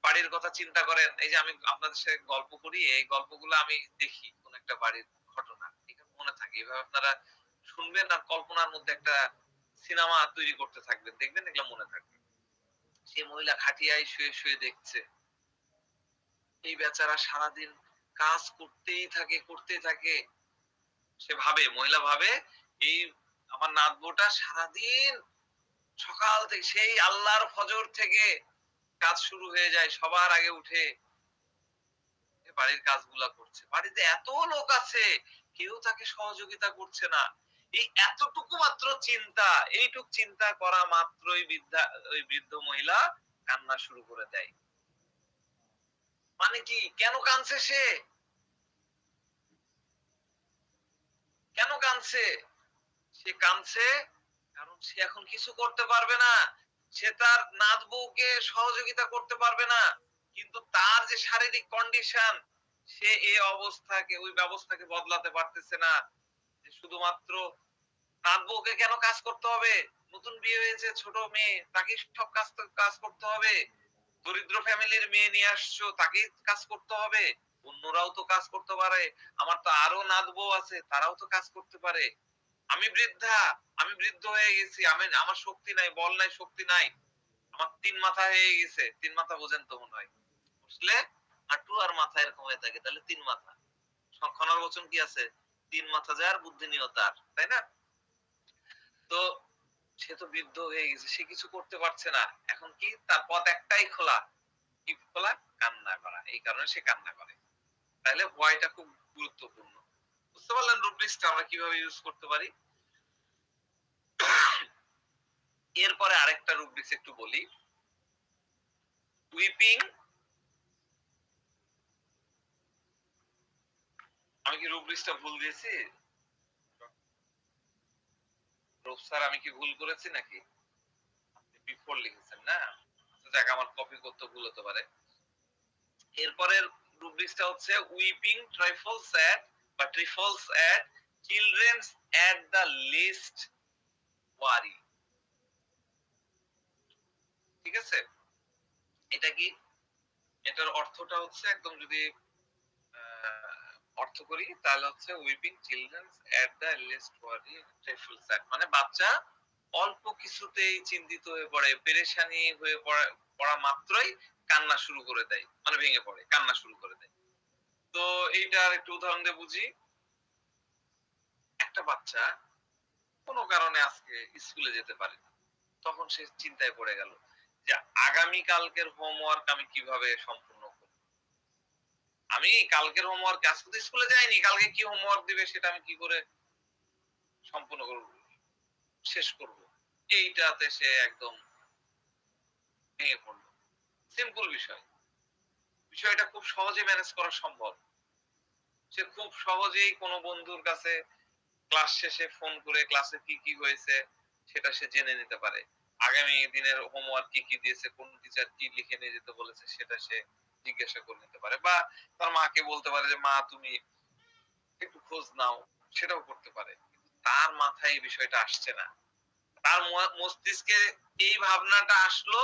বাড়ির কথা চিন্তা করেন। এই যে আমি আপনাদের সাথে গল্প করি, এই গল্পগুলো আমি দেখি কোন একটা বাড়ির ঘটনা। এটা মনে থাকে। এভাবে আপনারা শুনবেন আর কল্পনার মধ্যে একটা সিনেমা তৈরি করতে থাকবেন। দেখবেন এগুলো মনে থাকবে। সে মহিলা খাটিয়ায় শুয়ে দেখছে। এই বেচারা সারাদিন কাজ করতেই থাকে। সে ভাবে, মহিলা ভাবে এই আমার নাতবুটা সারাদিন সকাল থেকে সেই আল্লাহর ফজর থেকে কাজ শুরু হয়ে যায়। সবার আগে উঠে বাড়ির কাজগুলা করছে। বাড়িতে এত লোক আছে, কেউ তাকে সহযোগিতা করছে না। এই এতটুকু মাত্র চিন্তা, এইটুক চিন্তা করা মাত্রই ওই বৃদ্ধ মহিলা কান্না শুরু করে দেয়। মানে কি? কেন কাঁদছে সে? কেন কাঁদছে? সে কাঁদছে কারণ সে এখন কিছু করতে পারবে না। সে তার নাতবউকে সহযোগিতা করতে পারবে না। কিন্তু তার যে শারীরিক কন্ডিশন, সে ওই ব্যবস্থাকে বদলাতে পারতেছে না। যে শুধুমাত্র নাতবউকে কেন কাজ করতে হবে? নতুন বিয়ে হয়েছে, ছোট মেয়ে, তাকেই সব কাজ করতে হবে। দরিদ্র ফ্যামিলির মেয়ে নিয়ে আসছো, তাকেই কাজ করতে হবে। অন্যরাও তো কাজ করতে পারে। আমার তো আরো নাতবউ আছে, তারাও তো কাজ করতে পারে। আমি বৃদ্ধা, আমি বৃদ্ধ হয়ে গেছি, আমার শক্তি নাই, বল নাই, শক্তি নাই। আমার ৩ মাথা হয়ে গেছে। ৩ মাথা বোঝেন তো মনে হয়। বুঝলে হাঁটু আর মাথা এরকম হয়ে থাকে, তাহলে ৩ মাথা। খনার বচন কি আছে? ৩ মাথা যার বুদ্ধি নিও তার, তাই না? তো সে তো বৃদ্ধ হয়ে গেছে, সে কিছু করতে পারছে না। এখন কি তার পথ একটাই খোলা, কি খোলা? কান্না করা। এই কারণে সে কান্না করে। তাহলে হোয়াইটা খুব গুরুত্বপূর্ণ। বুঝতে পারলেন রুব্রিক্সটা আমরা কিভাবে ইউজ করতে পারি? এরপরে আরেকটা রুব্রিক্স একটু বলি। উইপিং, আমি কি রুব্রিক্সটা ভুল দিয়েছি? রূপ স্যার আমি কি ভুল করেছি নাকি? আপনি বিফোর লিখেছেন না? আচ্ছা যাক, আমার কপি করতে ভুল হতে পারে। এরপরের রুব্রিক্সটা হচ্ছে উইপিং ট্রাইফলস এট বা ট্রিফলস এট চিলড্রেনস এট দ্য লিস্ট ওয়ারি। ঠিক আছে? এটা কি? এটার অর্থটা হচ্ছে একদম যদি অর্থ করি তাহলে হচ্ছে weeping children's at the least worry trifle sad, মানে বাচ্চা অল্প কিছুতেই চিন্তিত হয়ে পড়ে, পেরেশানি হয়ে পড়া মাত্রই কান্না শুরু করে দেয়, মানে ভেঙে পড়ে, কান্না শুরু করে দেয়। তো এইটার একটু উদাহরণ দিয়ে বুঝি। একটা বাচ্চা কোনো কারণে আজকে স্কুলে যেতে পারে না, তখন সে চিন্তায় পড়ে গেল যে আগামী কালকের হোমওয়ার্ক আমি কিভাবে সম্পূর্ণ করব। আমি আমি কালকের হোমওয়ার্ক, আজকে তো স্কুলে যাইনি, কালকে কি হোমওয়ার্ক দিবে সেটা আমি কি করে সম্পূর্ণ করব, শেষ করব? এইটাতে সে একদম ভেঙে পড়ল। সিম্পল বিষয়। বিষয়টা খুব সহজে ম্যানেজ করা সম্ভব। সে খুব সহজেই কোনো বন্ধুর কাছে ক্লাস শেষে ফোন করে ক্লাসে কি, কি হয়েছে সেটা সে জেনে নিতে পারে। আগামী দিনের হোমওয়ার্ক কি, কি দিয়েছে, কোন টিচার কি লিখে নিয়ে যেতে বলেছে সেটা সে জিজ্ঞাসা করে নিতে পারে। বা তার মাকে বলতে পারে যে, "মা তুমি একটু খোঁজ নাও।" সেটাও করতে পারে। তার মাথায় এই বিষয়টা আসছে না। তার মস্তিষ্কে এই ভাবনাটা আসলো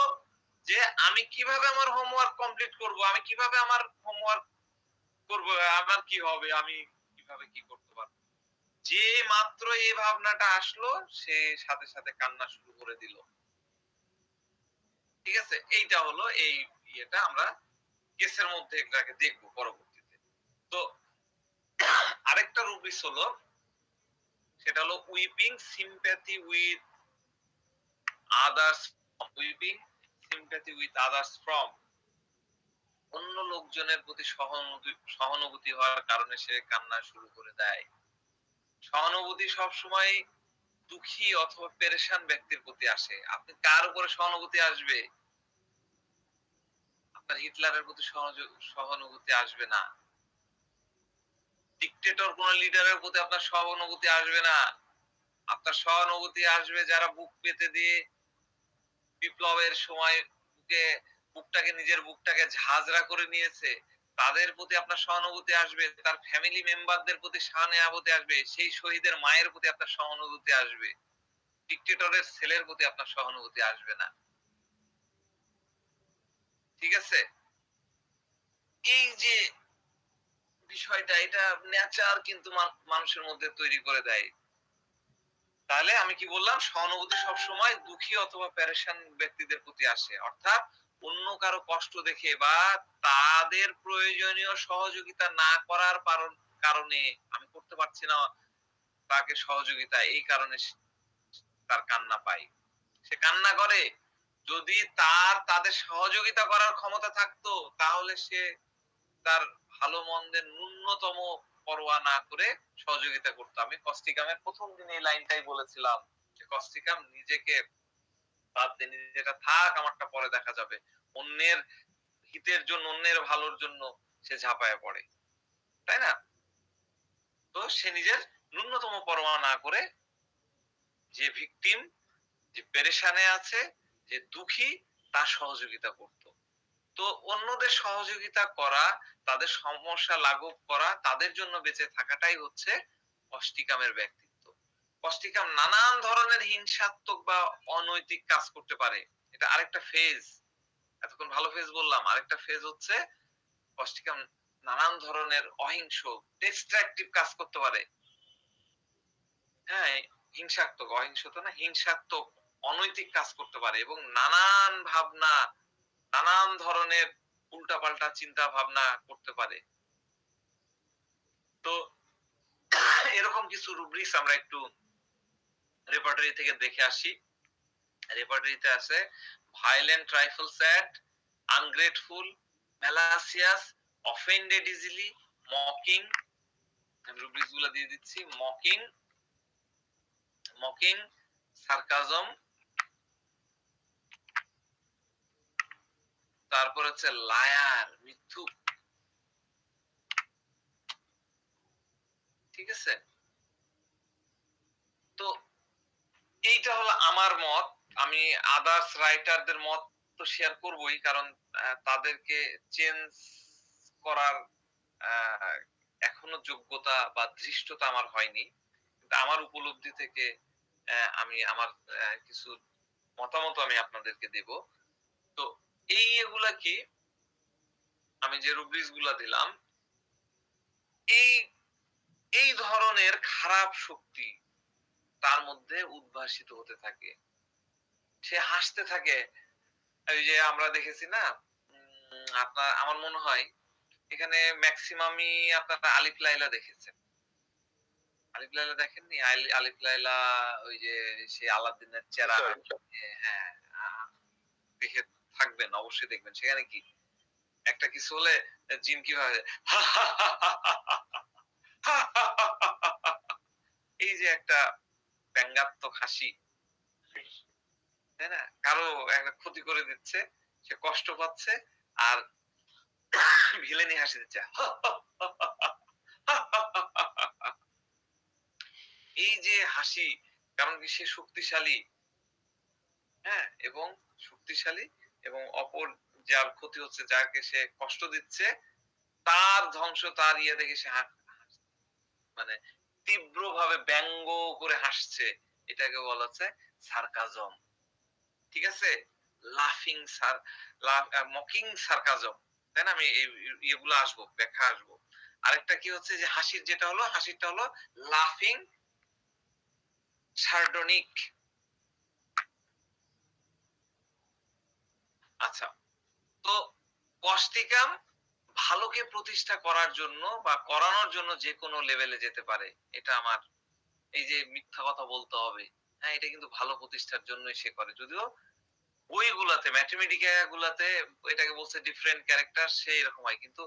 যে, "আমি কিভাবে আমার হোমওয়ার্ক কমপ্লিট করব? আমি কিভাবে আমার হোমওয়ার্ক করব? আমার কি হবে? আমি কিভাবে কি করতে পারব?" যে মাত্র এই ভাবনাটা আসলো সে সাথে, সাথে কান্না শুরু করে দিল। ঠিক আছে? এইটা হলো এই ইয়েটা আমরা কেসের মধ্যে এটাকে দেখব পরবর্তীতে। তো আরেকটা রুবিস হলো, সেটা হলো weeping sympathy with others, weeping sympathy with others from, অন্য লোকজনের প্রতি সহানুভূতি হওয়ার কারণে সে কান্না শুরু করে দেয়। সহানুভূতি সবসময় দুঃখী অথবা পেরেশান ব্যক্তির প্রতি আসে। আপনি কার উপরে সহানুভূতি আসবে? আপনার হিটলারের প্রতি সহানুভূতি আসবে না। ডিক্টেটর কোন লিডারের প্রতি আপনার সহানুভূতি আসবে না। আপনার সহানুভূতি আসবে যারা বুক পেতে দিয়ে বিপ্লবের সময় নিজের বুকটাকে ঝাঁঝরা করে নিয়েছে, তাদের প্রতি আপনার সহানুভূতি আসবে। তার ফ্যামিলি মেম্বারদের প্রতি সহানুভূতি আসবে। সেই শহীদের মায়ের প্রতি আপনার সহানুভূতি আসবে। ডিক্টেটরের ছেলের প্রতি আপনার সহানুভূতি আসবে না। ঠিক আছে? এই যে বিষয়টা, এটা নেচার কিন্তু মানুষের মধ্যে তৈরি করে দেয়। তাহলে আমি কি বললাম? সহানুভূতি সবসময় দুঃখী অথবা পেরেশান ব্যক্তিদের প্রতি আসে। অর্থাৎ অন্য কারো কষ্ট দেখে বা তাদের প্রয়োজনীয় সহযোগিতা না করার কারণে আমি করতে পারছি না তাকে সহযোগিতা, এই কারণে তার কান্না পায়। সে কান্না করে। যদি তাদের সহযোগিতা করার ক্ষমতা থাকতো তাহলে সে তার ভালো মন্দের ন্যূনতম পরোয়া না করে সহযোগিতা করতো। আমি কস্টিকামের ১ম দিনে এই লাইনটাই বলেছিলাম যে, "কস্টিকাম নিজেকে বাদ দে, নিজেটা থাক, আমারটা পরে দেখা যাবে।" অন্যের হিতের জন্য, অন্যের ভালোর জন্য সে ঝাঁপায়া পড়ে। তাই না? তো সে নিজের ন্যূনতম পরোয়া না করে যে ভিকটিম, যে পেরেশানে আছে, যে দুঃখী, তার সহযোগিতা করত। তো অন্যদের সহযোগিতা করা, তাদের সমস্যা লাঘব করা, তাদের জন্য বেঁচে থাকাটাই হচ্ছে অষ্টিকামের ব্যক্তিত্ব। অষ্টিকাম নানান ধরনের হিংসাত্মক বা অনৈতিক কাজ করতে পারে। এটা আরেকটা ফেজ। এতক্ষণ ভালো ফেজ বললাম। আরেকটা ফেজ হচ্ছে অষ্টিকাম নানান ধরনের অহিংস, ডিস্ট্রাকটিভ কাজ করতে পারে। হ্যাঁ, হিংসাত্মক, অহিংস তো না, হিংসাত্মক, অনৈতিক কাজ করতে পারে এবং নানান ভাবনা, নানান ধরনের উল্টাপাল্টা চিন্তা ভাবনা করতে পারে। তো এরকম কিছু রুব্রিক্স আমরা একটু রেপার্টরি থেকে দেখে আসি। রেপার্টরিতে আছে violent, trifle sad, ungrateful, malicious, offended easily, mocking. আমি রুব্রিক্স গুলো দিয়ে দিচ্ছি। মকিং, মকিং, সার্কাজম, তারপর হচ্ছে লায়ার, মিথ্যুক। ঠিক আছে? তো এইটা হলো আমার মত। আমি আদার্স রাইটারদের মত তো শেয়ার করবই, কারণ তাদেরকে চেঞ্জ করার আ এখনো যোগ্যতা বা ধৃষ্টতা আমার হয়নি। কিন্তু আমার উপলব্ধি থেকে আমি আমার কিছু মতামত আমি আপনাদেরকে দেব। তো এগুলা কি, আমি যে রুব্রিক্স গুলা দিলাম, এই এই ধরনের খারাপ শক্তি তার মধ্যে উদ্ভাসিত হতে থাকে। সে হাসতে থাকে। এই যে আমরা দেখেছি না, আমার মনে হয় এখানে মেক্সিমামই আপনারা আলিফ লায়লা দেখেছেন। আলিফ লায়লা দেখেননি? আলিফ লায়লা, ওই যে সে আলাউদ্দিনের চেরাগ, হ্যাঁ, দেখে থাকবেন, অবশ্যই দেখবেন। সেখানে কি একটা কিছু হলে জিন কিভাবে এই যে একটা ব্যঙ্গাত্মক হাসি, তাই না? কারো একটা ক্ষতি করে দিচ্ছে, সে কষ্ট পাচ্ছে আর ভিলেনি হাসি দিচ্ছে। এই যে হাসি, কারণ কি সে শক্তিশালী, হ্যাঁ? এবং শক্তিশালী এবং অপর যার ক্ষতি হচ্ছে, যাকে সে কষ্ট দিচ্ছে, তার ধ্বংস, তার ইয়ে দেখে সে মানে তীব্রভাবে ব্যঙ্গ করে হাসছে। এটাকে বলা হচ্ছে সার্কাজম। ঠিক আছে? লাফিং সার মকিং সার্কাজম। তাই না? আমি ইয়েগুলো আসবো, ব্যাখ্যা আসবো। আরেকটা কি হচ্ছে যে হাসির যেটা হলো, হাসিটা হলো লাফিং সার্ডনিক। আচ্ছা। তো কষ্টিকাম ভালোকে প্রতিষ্ঠা করার জন্য বা করানোর জন্য যেকোনো লেভেলে যেতে পারে। এটা আমার এই যে মিথ্যা কথা বলতে হবে। হ্যাঁ, এটা কিন্তু ভালো প্রতিষ্ঠার জন্যই সে করে। যদিও বইগুলাতে ম্যাথমেটিকা গুলাতে এটাকে বলছে ডিফারেন্ট ক্যারেক্টার, সে এরকম হয়। কিন্তু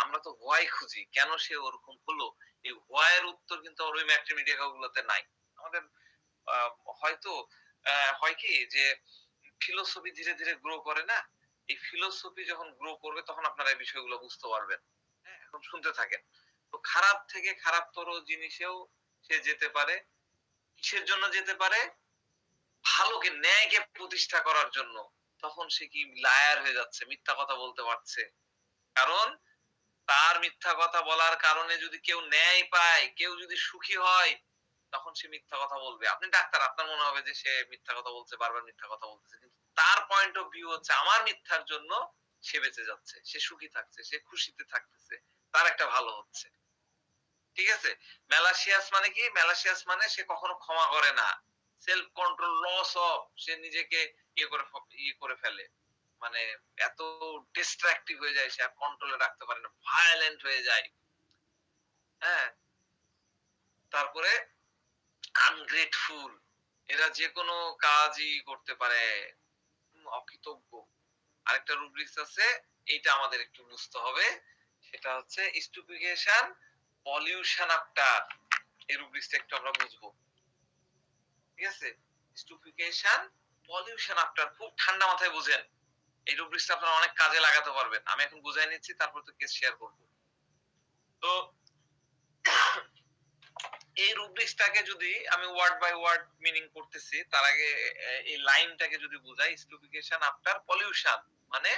আমরা তো হোয়াই খুঁজি। কেন সে ওরকম হলো? এই হোয়াই এর উত্তর কিন্তু আর ওই ম্যাথমেটিকা গুলাতে নাই। আমাদের আ হয়তো হয় কি যে ফিলোসফি ধীরে, ধীরে গ্রো করে না? এই ফিলোসফি যখন গ্রো করবে তখন আপনারা এই বিষয়গুলো বুঝতে পারবেন। হ্যাঁ? এখন শুনতে থাকেন। তো খারাপ থেকে খারাপতর জিনিসেও সে যেতে পারে। কিসের জন্য যেতে পারে? ভালোকে, ন্যায়কে প্রতিষ্ঠা করার জন্য। তখন সে কি লায়ার হয়ে যাচ্ছে, মিথ্যা কথা বলতে পারছে। কারণ তার মিথ্যা কথা বলার কারণে যদি কেউ ন্যায় পায়, কেউ যদি সুখী হয়, তখন সে মিথ্যা কথা বলবে। আপনি ডাক্তার, আপনার মনে হবে যে সে মিথ্যা কথা বলছে, বারবার মিথ্যা কথা বলতেছে। কিন্তু তার পয়েন্ট অফ ভিউ হচ্ছে আমার মিথ্যার জন্য সে বেঁচে যাচ্ছে। সে সুখী থাকছে, সে খুশিতে থাকতেছে। তার একটা ভালো হচ্ছে। ঠিক আছে? মেলাসিয়াস মানে কি? মেলাসিয়াস মানে সে কখনো ক্ষমা করে না। সেলফ কন্ট্রোল, লস অফ, সে নিজেকে ইয়ে করে ফেলে। মানে এত ডিস্ট্রাক্টিভ হয়ে যায়, সে আর কন্ট্রোলে রাখতে পারে না। ভায়োলেন্ট হয়ে যায়। হ্যাঁ? তারপরে আনগ্রেটফুল। এরা যেকোনো কাজই করতে পারে। অকৃতজ্ঞ। আরেকটা রুব্রিক্স আছে, এইটা আমাদের একটু বুঝতে হবে। সেটা হচ্ছে স্টুপিফিকেশন, পলিউশন আফটার। এই রুব্রিক্সটা একটু আমরা বুঝবো। ঠিক আছে? স্টুপিফিকেশন, পলিউশন আফটার, খুব ঠান্ডা মাথায় বুঝেন। এই রুব্রিক্সটা আপনারা অনেক কাজে লাগাতে পারবেন। আমি এখন বুঝাই নিচ্ছি, তারপর তো কেস শেয়ার করব। তো এই রুব্রিক্সটাকে যদি আমি ওয়ার্ড বাই ওয়ার্ড মিনিং করতেছি, তার আগে এই লাইনটাকে যদি বুঝাই, স্টুপিফিকেশন আফটার পলিউশন মানে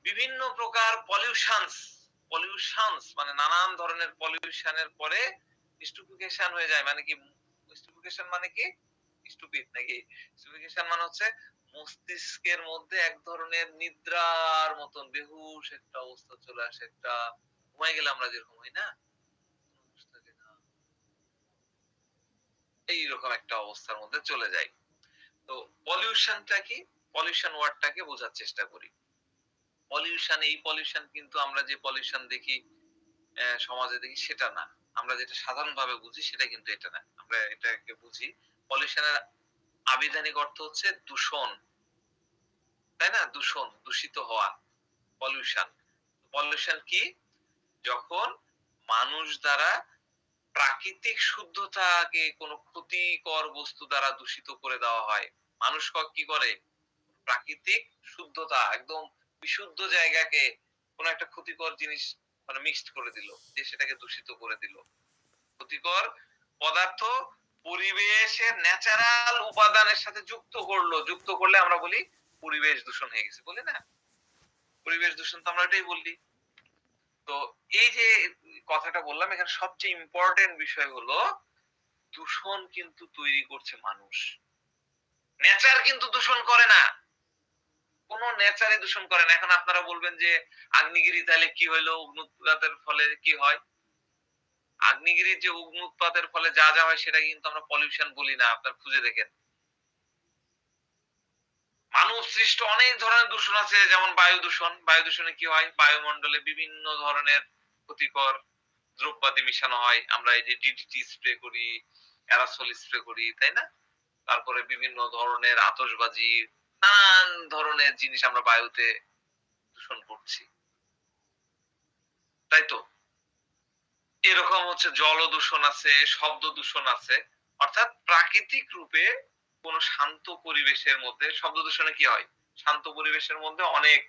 বিভিন্ন প্রকার পলিউশনস মানে নানান ধরনের পলিউশনের পরে স্টুপিফিকেশন হয়ে যায়। মানে কি স্টুপিফিকেশন মানে কি? স্টুপিড নাকি? স্টুপিফিকেশন মানে হচ্ছে মস্তিষ্কের মধ্যে এক ধরনের নিদ্রার মতন বেহুশ একটা অবস্থা চলে আসে। একটা ঘুমায় গেলে আমরা যেরকম হই না? এইরকম একটা অবস্থার মধ্যে চলে যাই। তো পলিউশনটা কি? পলিউশন ওয়ার্ডটাকে বোঝার চেষ্টা করি। পলিউশন, এই পলিউশন কিন্তু আমরা যে পলিউশন দেখি সমাজে দেখি সেটা না। আমরা যেটা সাধারণভাবে বুঝি সেটা কিন্তু এটা না। আমরা এটাকে বুঝি পলিউশনের আবিধানিক অর্থ হচ্ছে দূষণ। তাই না? দূষণ, দূষিত হওয়া, পলিউশন। পলিউশন কি? যখন মানুষ দ্বারা প্রাকৃতিক শুদ্ধতাকে কোনো ক্ষতিকর বস্তু দ্বারা দূষিত করে দেওয়া হয়। মানুষ কি করে? প্রাকৃতিক শুদ্ধতা, একদম বিশুদ্ধ জায়গাকে কোনো একটা ক্ষতিকর জিনিস মানে মিক্সড করে দিল। দিয়ে সেটাকে দূষিত করে দিল। ক্ষতিকর পদার্থ পরিবেশের ন্যাচারাল উপাদানের সাথে যুক্ত করলো। যুক্ত করলে আমরা বলি পরিবেশ দূষণ হয়ে গেছে। বলি না? পরিবেশ দূষণ তো আমরা এটাই বলি। তো এই যে কথাটা বললাম, এখানে সবচেয়ে ইম্পোর্টেন্ট বিষয় হলো দূষণ কিন্তু তৈরি করছে মানুষ। নেচার কিন্তু দূষণ করে না। কোন নেচারই দূষণ করে না। এখন আপনারা বলবেন যে আগ্নেয়গিরি তাহলে কি হইলো? অগ্ন্যুৎপাতের ফলে কি হয়? আগ্নেয়গিরির যে অগ্ন্যুৎপাতের ফলে যা, যা হয় সেটা কিন্তু আমরা পলিউশন বলি না। আপনারা খুঁজে দেখেন। মানব সৃষ্ট অনেক ধরনের দূষণ আছে, যেমন বায়ু দূষণ। বায়ু দূষণে কি হয়? বায়ুমণ্ডলে বিভিন্ন ধরনের ক্ষতিকর দ্রব্যাদি মিশানো হয়। আমরা এই যে ডিডিটি স্প্রে করি, অ্যারাসোল স্প্রে করি, তাই না? তারপরে বিভিন্ন ধরনের আতশবাজি, নানান ধরনের জিনিস আমরা বায়ুতে দূষণ করছি। করছি, তাই তো? এরকম হচ্ছে জল দূষণ আছে, শব্দ দূষণ আছে। অর্থাৎ প্রাকৃতিক রূপে কোন শান্ত পরিবেশের মধ্যে শব্দ দূষণে কি হয়? শান্ত পরিবেশের মধ্যে অনেক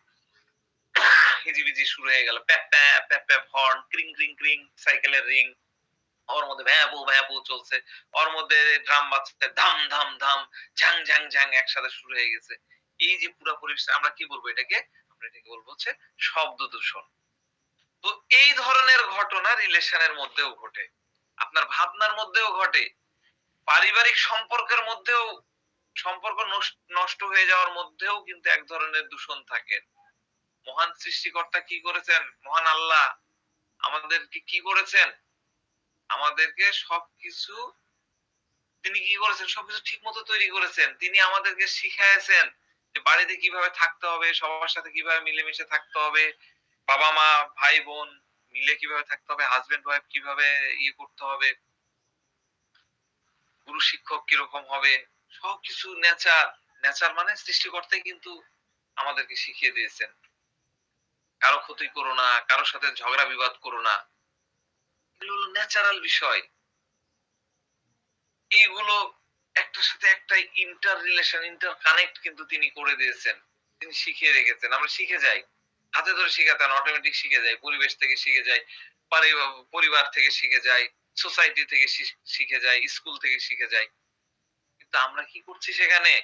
হিজিবিজি শুরু হয়ে গেল। প্যাপ প্যাপ, প্যাপ প্যাপ হর্ন, ক্রিং ক্রিং ক্রিং, সাইকেলের রিং। ওর মধ্যে ভ্যাবু ভ্যাবু চলছে। ওর মধ্যে ড্রাম বাজছে ধাম ধাম ধাম, ঝাং ঝাং ঝাং একসাথে শুরু হয়ে গেছে। এই যে পুরা পরিবেশটা আমরা কি বলবো এটাকে? আমরা এটাকে বলবো হচ্ছে শব্দ দূষণ। তো এই ধরনের ঘটনা রিলেশনের মধ্যেও ঘটে। আপনার ভাবনার মধ্যেও ঘটে। পারিবারিক সম্পর্কের মধ্যেও সম্পর্ক নষ্ট হয়ে যাওয়ার মধ্যেও কিন্তু এক ধরনের দূষণ থাকে। মহান সৃষ্টিকর্তা কি করেছেন? মহান আল্লাহ আমাদেরকে কি করেছেন? আমাদেরকে সবকিছু তিনি কি করেছেন? সবকিছু ঠিকমতো তৈরি করেছেন। তিনি আমাদেরকে শিখাইছেন যে বাড়িতে কিভাবে থাকতে হবে, সবার সাথে কিভাবে মিলেমিশে থাকতে হবে, বাবা-মা, ভাই-বোন মিলে কিভাবে থাকতে হবে, হাসব্যান্ড ওয়াইফ কিভাবে করতে হবে, গুরু শিক্ষক কিরকম হবে, সবকিছু নেচার মানে সৃষ্টিকর্তাই কিন্তু আমাদেরকে শিখিয়ে দিয়েছেন। কারো ক্ষতি করো না, কারো সাথে ঝগড়া বিবাদ করো না। এগুলো হলো ন্যাচারাল বিষয়। এইগুলো একটার সাথে একটা ইন্টার রিলেশন, ইন্টার কানেক্ট কিন্তু তিনি করে দিয়েছেন। তিনি শিখিয়ে রেখেছেন। আমরা শিখে যাই। হাতে ধরে শিখাতেন অটোমেটিক শিখে যাই। পরিবেশ থেকে শিখে যাই। পরিবার থেকে শিখে যাই। সোসাইটি থেকে শিখে যাই। স্কুল থেকে শিখে যাই। কিন্তু আমরা কি করছি সেখানে?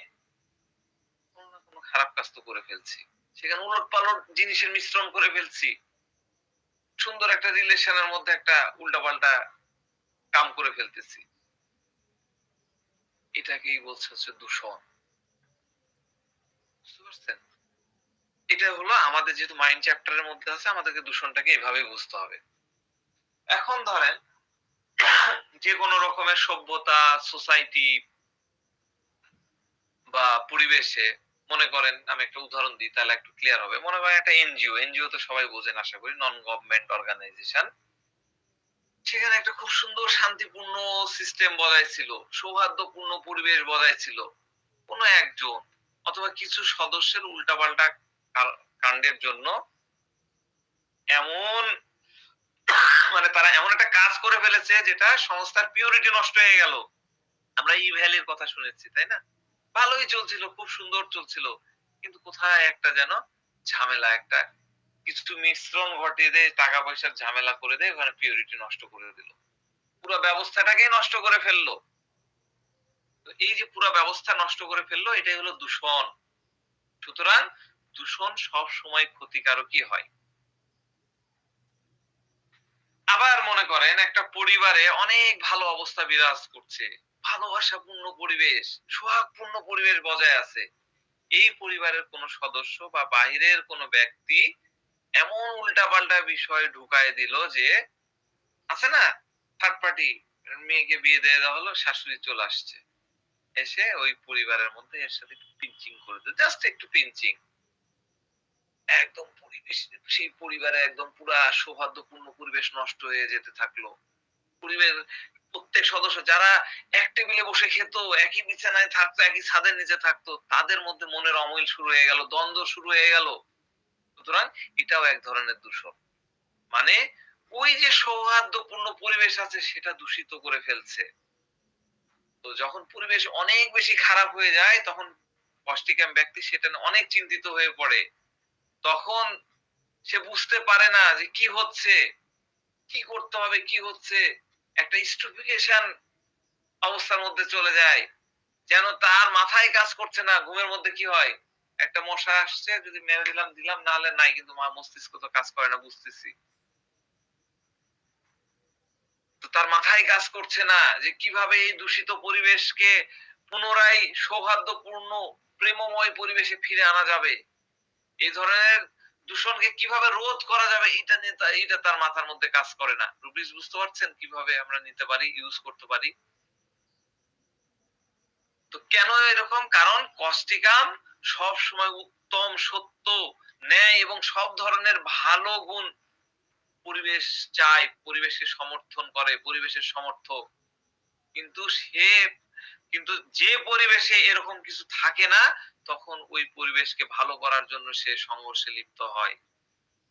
কোন না কোন খারাপ কাজ তো করে ফেলছি। সেখানে উলটপালট জিনিসের মিশ্রণ করে ফেলছি। সুন্দর একটা রিলেশনের মধ্যে একটা উল্টাপাল্টা কাম করে ফেলতেছি। এটাকেই বলছে হচ্ছে দূষণ। বুঝতে পারছেন? এটা হলো আমাদের যেহেতু মাইন্ড চ্যাপ্টারের মধ্যে আছে আমাদেরকে দূষণটাকে এভাবেই বুঝতে হবে। এখন ধরেন যে কোন রকমের সভ্যতা, সোসাইটি বা পরিবেশে মনে করেন আমি একটা উদাহরণ দিই তাহলে একটু ক্লিয়ার হবে। মনে করেন একটা এনজিও, এনজিও তো সবাই বোঝেন আশা করি নন গভর্নমেন্ট অর্গানাইজেশন। সেখানে একটা খুব সুন্দর শান্তিপূর্ণ সিস্টেম বজায় ছিল, সৌহার্দ্যপূর্ণ পরিবেশ বজায় ছিল। কোন একজন অথবা কিছু সদস্যের উল্টাপাল্টা কাণ্ডের জন্য এমন মানে তারা এমন একটা কাজ করে ফেলেছে যেটা সংস্থার পিউরিটি নষ্ট হয়ে গেল। আমরা ই ভ্যালির কথা শুনেছি, তাই না? ভালোই চলছিল, খুব সুন্দর চলছিল। কিন্তু কোথায় একটা যেন ঝামেলা একটা কিছু মিশ্রণ ঘটিয়ে দেয়, টাকা পয়সার ঝামেলা করে দেয়, ওখানে পিউরিটি নষ্ট করে দিল। পুরো ব্যবস্থাটাকেই নষ্ট করে ফেললো। তো এই যে পুরো ব্যবস্থা নষ্ট করে ফেললো এটাই হলো দূষণ। সুতরাং দূষণ সব সময় ক্ষতিকারকই হয়। আবার মনে করেন একটা পরিবারে অনেক ভালো অবস্থা বিরাজ করছে। ভালোবাসাপূর্ণ পরিবেশ, সোহাগপূর্ণ পরিবেশ বজায় আছে। এই পরিবারের কোন সদস্য বা বাহিরের কোন ব্যক্তি এমন উল্টাপাল্টা বিষয় ঢুকায় দিল যে আছে না থার্ড পার্টি মেয়েকে বিয়ে দিয়ে দেওয়া হলো, শাশুড়ি চলে আসছে। এসে ওই পরিবারের মধ্যে এর সাথে একটু পিঞ্চিং করে দিল। জাস্ট একটু পিঞ্চিং। একদম পরিবেশ সেই পরিবারে একদম পুরা সৌহার্দ্যপূর্ণ পরিবেশ নষ্ট হয়ে যেতে থাকলো। পরিবারের প্রত্যেক সদস্য যারা এক টেবিলে বসে খেত, একই বিছানায় থাকতো, একই ছাদের নিচে থাকতো, তাদের মধ্যে মনের অমিল শুরু হয়ে গেল, দ্বন্দ্ব শুরু হয়ে গেল। সুতরাং এটাও এক ধরনের দূষণ। মানে ওই যে সৌহার্দ্যপূর্ণ পরিবেশ আছে সেটা দূষিত করে ফেলছে। তো যখন পরিবেশ অনেক বেশি খারাপ হয়ে যায় তখন কষ্টিকাম ব্যক্তি সেটা নিয়ে অনেক চিন্তিত হয়ে পড়ে। তখন সে বুঝতে পারে না যে কি হচ্ছে, কি করতে হবে, কি হচ্ছে। একটা স্টুপিফিকেশন অবস্থার মধ্যে চলে যায়। যেন তার মাথায় কাজ করছে না। ঘুমের মধ্যে কি হয়? একটা মশা আসছে যদি মেরে দিলাম দিলাম, না হলে নাই। কিন্তু মস্তিষ্ক তো কাজ করে না বুঝতেছি। তো তার মাথায় কাজ করছে না যে কিভাবে এই দূষিত পরিবেশকে পুনরায় সৌহার্দ্যপূর্ণ প্রেমময় পরিবেশে ফিরে আনা যাবে। এই ধরনের দূষণকে কিভাবে রোধ করা যাবে এটা নিয়ে এটা তার মাথার মধ্যে কাজ করে না। রুবিস বুঝতে পারছেন কিভাবে আমরা নিতে পারি, ইউজ করতে পারি? তো কেন এরকম? কারণ কষ্টিকাম সব সময় উত্তম, সত্য, ন্যায় এবং সব ধরনের ভালো গুণ পরিবেশ চায়, পরিবেশকে সমর্থন করে, পরিবেশের সমর্থক। কিন্তু কিন্তু যে পরিবেশে এরকম কিছু থাকে না তখন ওই পরিবেশকে ভালো করার জন্য সে সংঘর্ষে লিপ্ত হয়।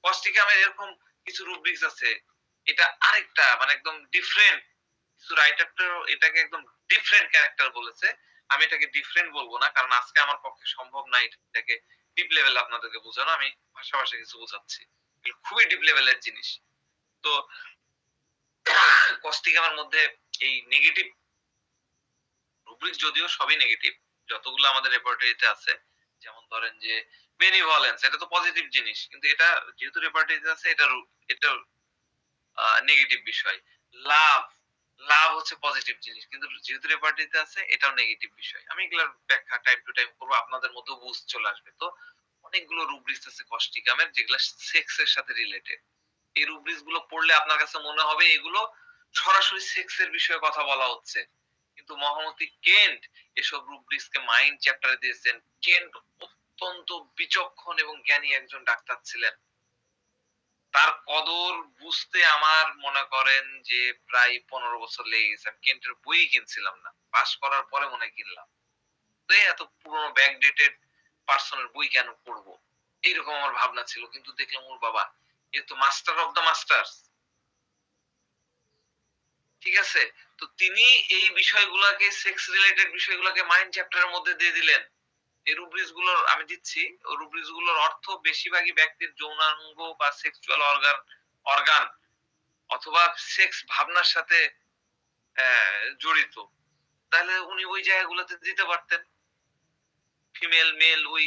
কস্টিকামের এরকম কিছু রুব্রিক্স আছে, এটা আরেকটা মানে একদম ডিফারেন্ট, কিছু রাইটার তো এটাকে একদম ডিফারেন্ট ক্যারেক্টার বলেছে। আমি এটাকে ডিফারেন্ট বলবো না, কারণ আজকে আমার পক্ষে সম্ভব না এটাকে ডিপ লেভেল আপনাদেরকে বোঝানো। আমি ভাষা ভাষা কিছু বোঝাচ্ছি, এগুলো খুবই ডিপ লেভেলের জিনিস। তো কস্টিকামের মধ্যে এই নেগেটিভ রুব্রিক্স, যদিও সবই নেগেটিভ যতগুলো আমাদের রেপার্টরিতে আছে, যেমন ধরেন যে বেনিভলেন্স, এটা তো পজিটিভ জিনিস, কিন্তু এটা যেহেতু রেপার্টরিতে আছে, এটা নেগেটিভ বিষয়। লাভ, লাভ হচ্ছে পজিটিভ জিনিস, কিন্তু যেহেতু রেপার্টরিতে আছে এটাও নেগেটিভ বিষয়। আমি এগুলোর ব্যাখ্যা টাইম টু টাইম করবো, আপনাদের মধ্যেও বুঝ চলে আসবে। তো অনেকগুলো রুব্রিক্স আছে কস্টিকামের, যেগুলো সেক্স এর সাথে রিলেটেড। এই রুব্রিক্স গুলো পড়লে আপনার কাছে মনে হবে এগুলো সরাসরি সেক্স এর বিষয়ে কথা বলা হচ্ছে, কিন্তু মহামতি কেন্ট এসব রুব্রিক্স কে মাইন্ড চ্যাপ্টারে দিয়েছেন। কেন্ট অত্যন্ত বিচক্ষণ এবং জ্ঞানী একজন ডাক্তার ছিলেন। তার কদর বুঝতে আমার মনে করেন যে প্রায় 15 বছর লেগে গেছে। আমি কেন্টের বই কিনছিলাম না, পাশ করার পরে মনে হয় কিনলাম। তো এই এত পুরনো ব্যাকডেটেড পার্সনের বই কেন পড়বো, এইরকম আমার ভাবনা ছিল। কিন্তু দেখলাম ওর বাবা, এ তো মাস্টার অফ দ্য মাস্টার্স, ঠিক আছে? তো তিনি এই বিষয়গুলোকে, সেক্স রিলেটেড বিষয়গুলোকে মাইন্ড চ্যাপ্টারের মধ্যে দিয়ে দিলেন। এই রুব্রিক্স গুলোর আমি দিচ্ছি, ওই রুব্রিক্স গুলোর অর্থ বেশিরভাগই ব্যক্তির যৌনাঙ্গ বা সেক্সুয়াল অর্গান অর্গান অথবা সেক্স ভাবনার সাথে জড়িত। তাহলে উনি ওই জায়গাগুলোতে দিতে পারতেন। ফিমেল মেল ওই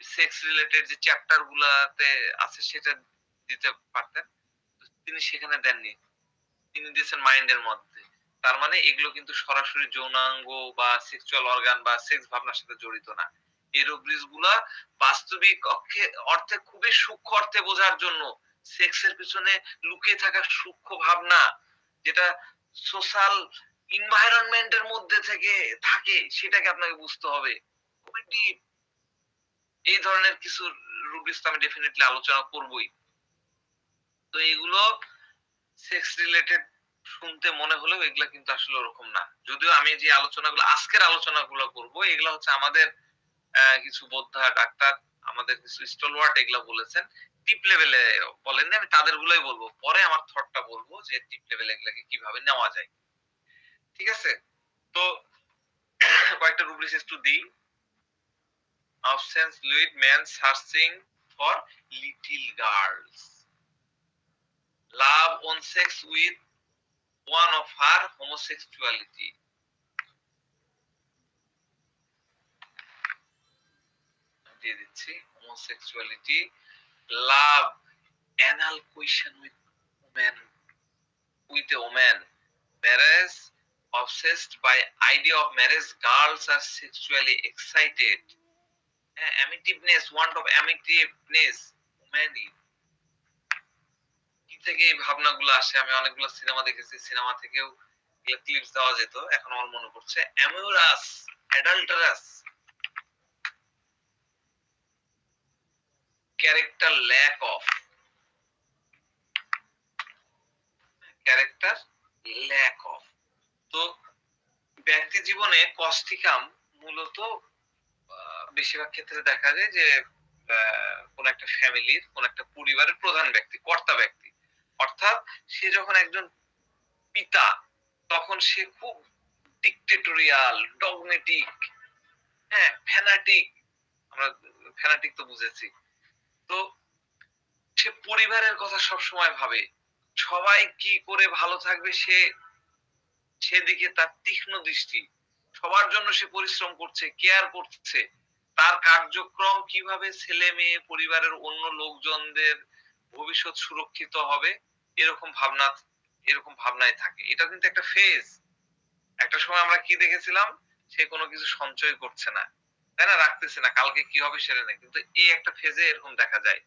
সেক্স রিলেটেড যে চ্যাপ্টার গুলাতে আছে সেটা দিতে পারতেন। তো তিনি সেখানে দেননি। তিনি দিয়েছেন মাইন্ডের মধ্যে। তার মানে এগুলো কিন্তু সরাসরি যৌনাঙ্গ বা সেক্সুয়াল অর্গান বা সেক্স ভাবনার সাথে জড়িত না। এই রুব্রিক্স গুলা বাস্তবিক অর্থে খুবই সূক্ষ্ম অর্থে বোঝার জন্য, সেক্স এর পিছনে লুকিয়ে থাকা সূক্ষ্ম ভাবনা, যেটা সোশ্যাল এনভায়রনমেন্ট এর মধ্যে থেকে থাকে, সেটাকে আপনাকে বুঝতে হবে। খুবই ডিপ। এই ধরনের কিছু রুব্রিক্স তো আমি ডেফিনিটলি আলোচনা করবই। তো এগুলো সেক্স রিলেটেড শুনতে মনে হলেও এগুলা কিন্তু আসলে ওরকম না। যদিও আমি যে আলোচনাগুলো, আজকের আলোচনাগুলো করব, এগুলা হচ্ছে আমাদের কিছু বোদ্ধা ডাক্তার, আমাদের কিছু স্টলওয়ার্ট এগুলা বলেছেন। ডিপ লেভেলে বলেননি, আমি তাদের গুলোই বলবো। পরে আমার থটটা বলবো যে ডিপ লেভেলে এগুলাকে কিভাবে নেওয়া যায়। ঠিক আছে? তো কয়েকটা রুব্রিক্স একটু দিই। Absence fluid man searching for little girls. Love on sex with one of her homosexuality. দিয়ে দিচ্ছি homosexuality. Love, anal question with a woman. Marriage, obsessed by idea of marriage, girls are sexually excited. Amativeness, want of amativeness, woman কি থেকে এই ভাবনাগুলো আসে? আমি অনেকগুলো cinema দেখেছি, সিনেমা থেকেও ক্লিপস দেওয়া যেত, এখন আমার মনে পড়ছে। Amorous, adulterous, character lack of, character lack of. তো ব্যক্তি জীবনে কস্টিকাম মূলত বেশিরভাগ ক্ষেত্রে দেখা যায় যে কোন একটা ফ্যামিলির, কোন একটা পরিবারের প্রধান ব্যক্তি, কর্তা ব্যক্তি। অর্থাৎ সে যখন একজন পিতা, তখন সে খুব ডিক্টেটোরিয়াল, ডগমেটিক, হ্যাঁ, ফ্যানাটিক। আমরা ফ্যানাটিক তো বুঝেছি। তো সে পরিবারের কথা সবসময় ভাবে। সবাই কি করে ভালো থাকবে সেদিকে তার তীক্ষ্ণ দৃষ্টি। সবার জন্য সে পরিশ্রম করছে, কেয়ার করছে। তার কার্যক্রম কিভাবে ছেলে-মেয়ে, পরিবারের অন্য লোকজনদের ভবিষ্যৎ সুরক্ষিত হবে, এরকম ভাবনা, এরকম ভাবনায় থাকে। এটা কিন্তু একটা ফেজ। একটা সময় আমরা কি দেখেছিলাম? সে কোনো কিছু সঞ্চয় করছে না। তাই না? রাখতেছে না। কালকে কি হবে সেটা নাই। কিন্তু এই একটা ফেজে এরকম দেখা যায়।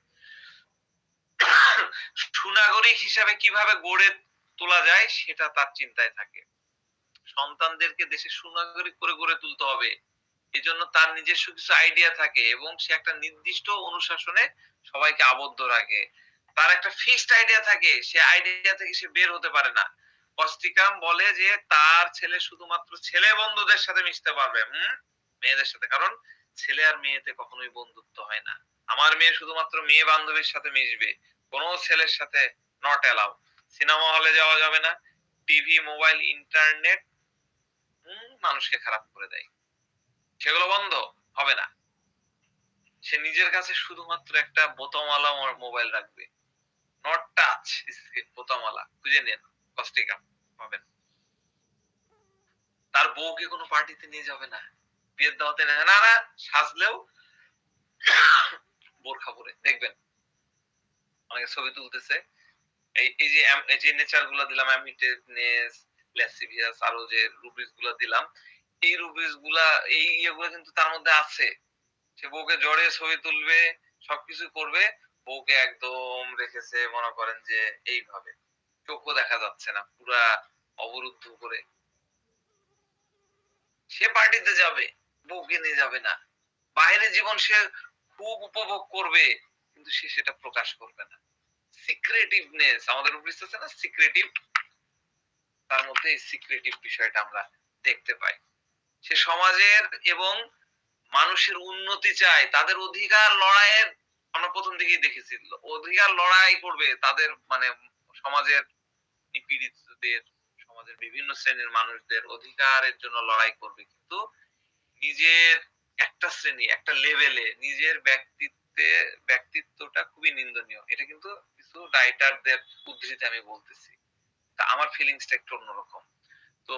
সুনাগরিক হিসাবে কিভাবে গড়ে তোলা যায় সেটা তার চিন্তায় থাকে। সন্তানদেরকে দেশের সুনাগরিক করে গড়ে তুলতে হবে। এজন্য তার নিজস্ব কিছু আইডিয়া থাকে এবং সে একটা নির্দিষ্ট অনুশাসনে সবাইকে আবদ্ধ রাখে। তার একটা ফিক্সড আইডিয়া থাকে, সে আইডিয়া থেকে সে বের হতে পারে না। কস্টিকাম বলে যে তার ছেলে শুধুমাত্র ছেলে বন্ধুদের সাথে মিশতে পারবে, মেয়েদের সাথে, কারণ ছেলে আর মেয়েতে কখনোই বন্ধুত্ব হয় না। আমার মেয়ে শুধুমাত্র মেয়ে বান্ধবীর সাথে মিশবে, কোনো ছেলের সাথে নট অ্যালাউ। সিনেমা হলে যাওয়া যাবে না, টিভি, মোবাইল, ইন্টারনেট মানুষকে খারাপ করে দেয়, সেগুলো বন্ধ হবে না। সে নিজের কাছে শুধুমাত্র একটা বোতামওয়ালা মোবাইল রাখবে, নট টাচ স্ক্রিন, বোতামওয়ালা। খুঁজে নেন, কষ্টে পাবেন। তার বউকে কোনো পার্টিতে নিয়ে যাবে না, বিয়ের দাওয়াতে না, না না, সাজলেও বোরখা পরে দেখবেন অনেকে ছবি তুলতেছে। এই যে নেচার গুলা দিলাম, অ্যামিটেডনেস, ল্যাসিভিয়াস, আরো যে রুব্রিক্স গুলা দিলাম, এই রুব্রিক্স গুলা, এই ইয়েগুলো কিন্তু তার মধ্যে আছে। সে বউকে জড়িয়ে ছবি তুলবে, সবকিছু করবে, বউকে একদম রেখেছে মনে করেন যে এইভাবে, চোখও দেখা যাচ্ছে না, পুরা অবরুদ্ধ করে। সে পার্টিতে যাবে, বউকে নিয়ে যাবে না। বাইরের জীবন সে খুব উপভোগ করবে, কিন্তু সে সেটা প্রকাশ করবে না। সিক্রেটিভনেস, আমাদের রুব্রিক্স আছে না সিক্রেটিভ, তার মধ্যে এই সিক্রেটিভ বিষয়টা আমরা দেখতে পাই। সে সমাজের এবং মানুষের উন্নতি চায়, তাদের অধিকার লড়াইয়ের, আমরা প্রথম দিকেই দেখেছি, অধিকার লড়াই করবে তাদের, মানে সমাজের নিপীড়িতদের, সমাজের বিভিন্ন শ্রেণীর মানুষদের অধিকারের জন্য লড়াই করবে, কিন্তু নিজের একটা শ্রেণী, একটা লেভেলে নিজের ব্যক্তিত্বটা খুবই নিন্দনীয়। এটা কিন্তু কিছু রাইটারদের উদ্ধৃতি আমি বলতেছি। তা আমার ফিলিংসটা একটু অন্যরকম। তো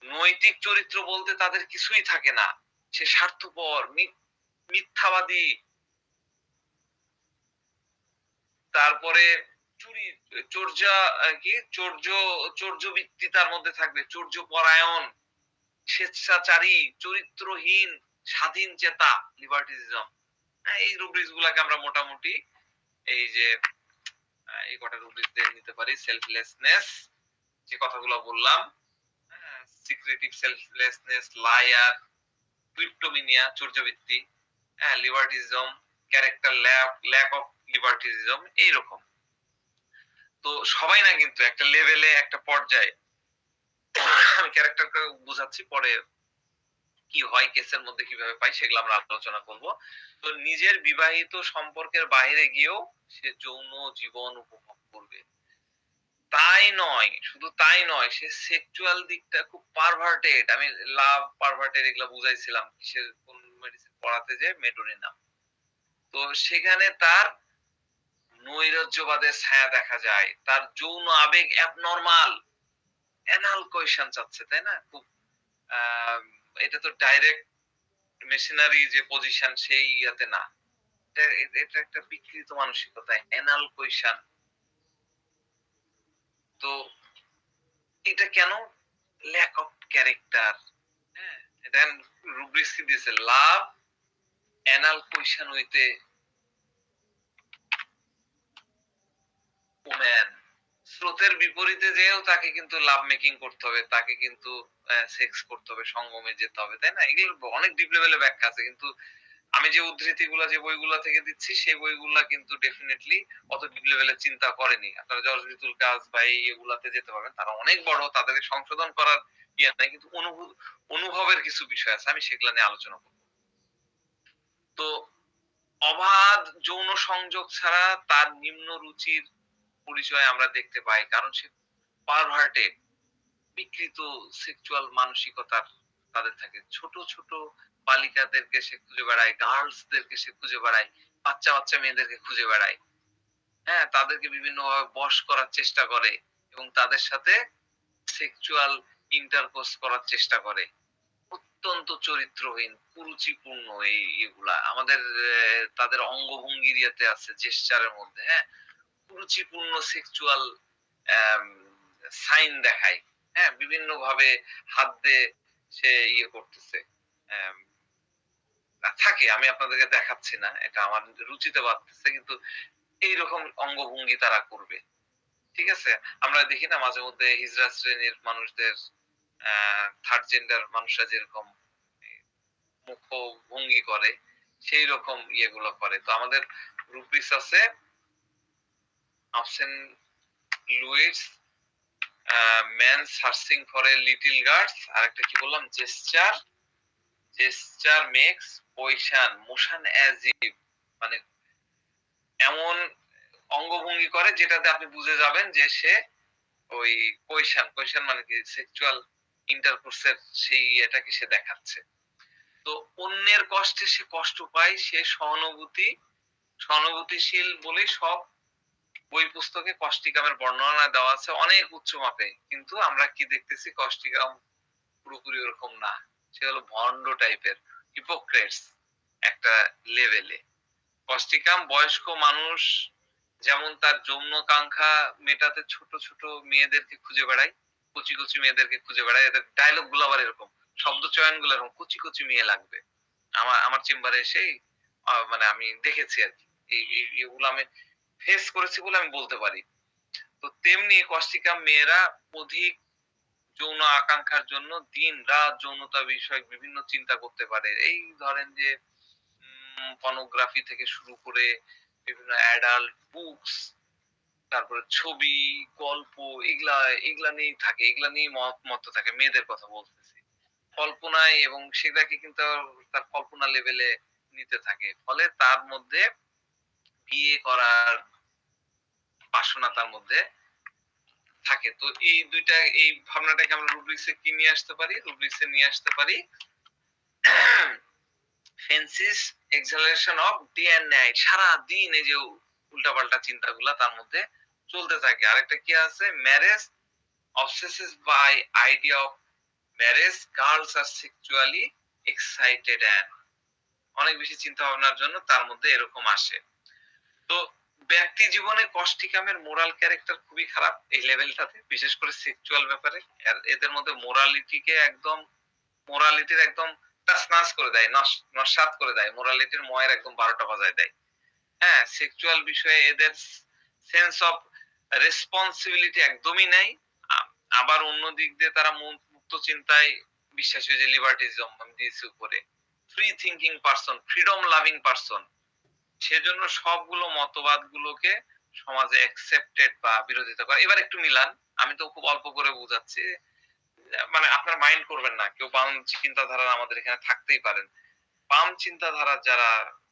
নৈতিক চরিত্র বলতে তাদের কিছুই থাকে না। সে স্বার্থপর, মিথ্যাবাদী, তারপরে চুরি, চর্যা, কি চর্যবৃত্তি তার মধ্যে থাকবে, চর্য পরায়ণ, স্বেচ্ছাচারী, চরিত্রহীন, স্বাধীন চেতা, লিবার্টিজম। এই রুব্রিক্স গুলাকে আমরা মোটামুটি এই যে এই কটা রুব্রিক্স দিয়ে নিতে পারি। সেলফলেসনেস, যে কথাগুলো বললাম, সিক্রেটিভ সেলফলেসনেস, লায়ার, ক্রিপ্টোমিনিয়া, চর্যবৃত্তি, libertinism, character lack of libertinism, এইরকম। তো সবাই না কিন্তু একটা লেভেলে, একটা পর্যায়ে, আমি ক্যারেক্টারকে বুঝাচ্ছি, পরে কি হয় কেসের মধ্যে কিভাবে পাই সেগুলো আমরা আলোচনা করব। তো নিজের বিবাহিত সম্পর্কের বাইরে গিয়েও সে যৌন জীবন উপভোগ করবে। তাই নয়, শুধু তাই নয়, সে সেক্সুয়াল দিকটা খুব পারভার্টেড। আমি লাভ পারভার্টেড এগুলা বুঝাইছিলাম কিসের, কোন মেডিসিন পড়াতে, যে মেডোরিনা। তো সেখানে তার নৈরাজ্যবাদের ছায়া দেখা যায়, তার যৌন আবেগ অ্যাবনরমাল, অ্যানাল কোয়েশন চাচ্ছে, তাই না? খুব আহ এটা তো ডাইরেক্ট মেশিনারি যে পজিশন, সেই ইয়াতে না, এটা একটা বিকৃত মানসিকতা, অ্যানাল কোয়েশন। তো এটা কেন? Lack of character. হ্যাঁ, এটা রুব্রিক্স কি দিয়েছে, লাভ অ্যানাল কোয়েশন হইতে ওম্যান। স্রোতের বিপরীতে যেও তাকে কিন্তু লাভ মেকিং করতে হবে, তাকে কিন্তু সেক্স করতে হবে, সঙ্গমে যেতে হবে, তাই না? এগুলো অনেক ডিপ লেভেলে ব্যাখ্যা আছে, কিন্তু আমি যে উদ্ধৃতিগুলা যে বইগুলা থেকে দিচ্ছি, সেই বইগুলা কিন্তু ডেফিনেটলি অত ডিপ লেভেলে চিন্তা করেনি। আপনারা জর্জ লিটল কাজ বা এগুলাতে যেতে পারবেন, তারা অনেক বড়, তাদেরকে সংশোধন করার ইয়ে নাই, কিন্তু অনুভবের কিছু বিষয় আছে, আমি সেগুলা নিয়ে আলোচনা করব। তো অবাধ যৌন সংযোগ ছাড়া তার নিম্ন রুচির পরিচয় আমরা দেখতে পাই, কারণ সে পারভার্টেড, বিকৃত সেক্সুয়াল মানসিকতার তাদের থাকে। ছোট ছোট বালিকাদেরকে সে খুঁজে বেড়ায়, গার্লস দেরকে সে খুঁজে বেড়ায়, বাচ্চা বাচ্চা মেয়েদেরকে খুঁজে বেড়ায়। হ্যাঁ, তাদেরকে বিভিন্ন ভাবে বশ করার চেষ্টা করে এবং তাদের সাথে সেক্সুয়াল ইন্টারকোর্স করার চেষ্টা করে। অত্যন্ত চরিত্রহীন, কুরুচিপূর্ণ এই এগুলা আমাদের তাদের অঙ্গভঙ্গির ইয়েতে আছে, জেস্চারের মধ্যে। হ্যাঁ, কুরুচিপূর্ণ সেক্সুয়াল সাইন দেখায়। হ্যাঁ, বিভিন্ন ভাবে হাত দিয়ে সে ইয়ে করতেছে, আম, থাকে। আমি আপনাদেরকে দেখাচ্ছি না, এটা আমার রুচিতে বাড়তেছে, কিন্তু এইরকম অঙ্গভঙ্গি তারা করবে। ঠিক আছে, আমরা দেখি না মাঝে মধ্যে হিজড়া শ্রেণীর মানুষদের, থার্ড জেন্ডার মানুষরা যেরকম মুখ ভঙ্গি করে, সেই রকম ইয়েগুলো করে। তো আমাদের রুব্রিক্স আছে option Louis, man searching for a little girls, আর একটা কি বললাম, gesture makes poison motion as if, মানে এমন অঙ্গভঙ্গি করে যেটাতে আপনি বুঝে যাবেন যে সে ওই কোয়েশন মানে কি সেক্সুয়াল ইন্টারকোর্সের সেই এটাকে সে দেখাচ্ছে। তো অন্যের কষ্টে সে কষ্ট পায়, সে সহানুভূতিশীল বলেই সব বই পুস্তকে কষ্টিকামের বর্ণনা দেওয়া আছে অনেক উচ্চ মাপে। কিন্তু আমরা কি দেখতেছি কষ্টিকাম পুরোপুরি ওরকম না। সে হলো ভন্ড টাইপের, হিপোক্রেটস একটা লেভেলে। কষ্টিকাম বয়স্ক মানুষ যেমন তার যৌনকাঙ্ক্ষা মেটাতে ছোট, ছোট মেয়েদেরকে খুঁজে বেড়ায়, কচি মেয়েদেরকে খুঁজে বেড়ায়। এদের ডায়ালগ গুলো আবার এরকম। শব্দ চয়নগুলো এরকম কচি মেয়ে লাগবে। আমার চেম্বারে এসেই মানে আমি দেখেছি আরকি। এগুলো আমি ফেস করেছি বলে আমি বলতে পারি। তো তেমনি কষ্টিকাম মেয়েরা অধিক যৌন আকাঙ্ক্ষার জন্য দিন-রাত যৌনতা বিষয়ক বিভিন্ন চিন্তা করতে পারে। এই ধরেন যে পর্নোগ্রাফি থেকে শুরু করে বিভিন্ন অ্যাডাল্ট বুকস, তারপরে ছবি, গল্প এগুলা নিয়েই থাকে। এগুলা নিয়েই মত্ত থাকে। মেয়েদের কথা বলতেছি। কল্পনায় এবং সেটাকে কিন্তু তার কল্পনা লেভেলে নিতে থাকে। ফলে তার মধ্যে বিয়ে করার বাসনা তার মধ্যে থাকে। তো এই ভাবনাটাকে আমরা রুব্রিক্স এ কি নিয়ে আসতে পারি? রুব্রিক্স এ নিয়ে আসতে পারি ফেন্সিস এক্সালরেশন অফ ডে এন্ড নাইট। সারাদিন এই যে উল্টাপাল্টা চিন্তাগুলা তার মধ্যে চলতে থাকে। আরেকটা কি আছে? Marriage obsesses by idea of marriage, girls are sexually excited and অনেক বেশি চিন্তা ভাবনার জন্য তার মধ্যে এরকম আসে। তো ব্যক্তি জীবনে কষ্টিকামের মোরাল ক্যারেক্টার খুবই খারাপ এই লেভেলটাতে, বিশেষ করে সেক্সুয়াল ব্যাপারে। এদের মধ্যে মোরালিটির একদম টাসনাস করে দেয়, নস্যাৎ করে দেয়। মোরালিটির ময়ের একদম ১২টা বাজায় দেয়। হ্যাঁ, সেক্সুয়াল বিষয়ে এদের সেন্স অফ রেসপন্সিবিলিটি একদমই নাই। আবার অন্য দিক দিয়ে তারা মুক্ত চিন্তায় বিশ্বাসী, যে লিবার্টিজম আমি দিয়েছি উপরে। Free thinking person, freedom loving person. সেজন্য সবগুলো মতবাদগুলোকে সমাজে অ্যাকসেপ্টেড বা বিরোধিতা করে। এবার একটু মিলান। আমি তো খুব অল্প করে বুঝাচ্ছি। মানে আপনার মাইন্ড করবেন না। কেউ বাম চিন্তাধারার আমাদের এখানে থাকতেই পারেন। বাম চিন্তাধারার যারা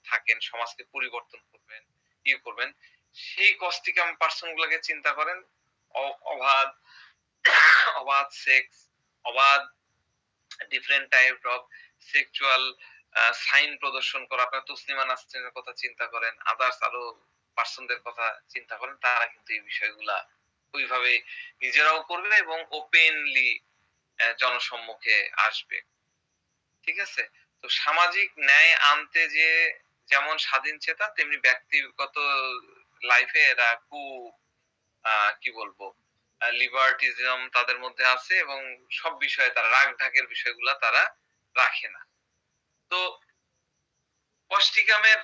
থাকেন, সমাজকে পরিবর্তন করবেন, করবেন, সেই কস্টিকাম পারসন গুলাকে চিন্তা করেন। অবাধ অবাধ সেক্স, অবাধ different type of sexual sign প্রদর্শন করা। আপনার তসলিমা নাসরিনের কথা চিন্তা করেন, আদার্স আরো পার্সনদের কথা চিন্তা করেন, তারা কিন্তু এই বিষয়গুলা ওইভাবে নিজেরাও করবে এবং ওপেনলি জনসম্মুখে আসবে। ঠিক আছে? তো সামাজিক ন্যায় আনতে যে যেমন স্বাধীন চেতা, তেমনি ব্যক্তিগত লাইফে এরা খুব কি বলবো লিবার্টিজম তাদের মধ্যে আছে এবং সব বিষয়ে তারা রাগ ঢাকের বিষয়গুলা তারা রাখে না। তো কষ্টিকামের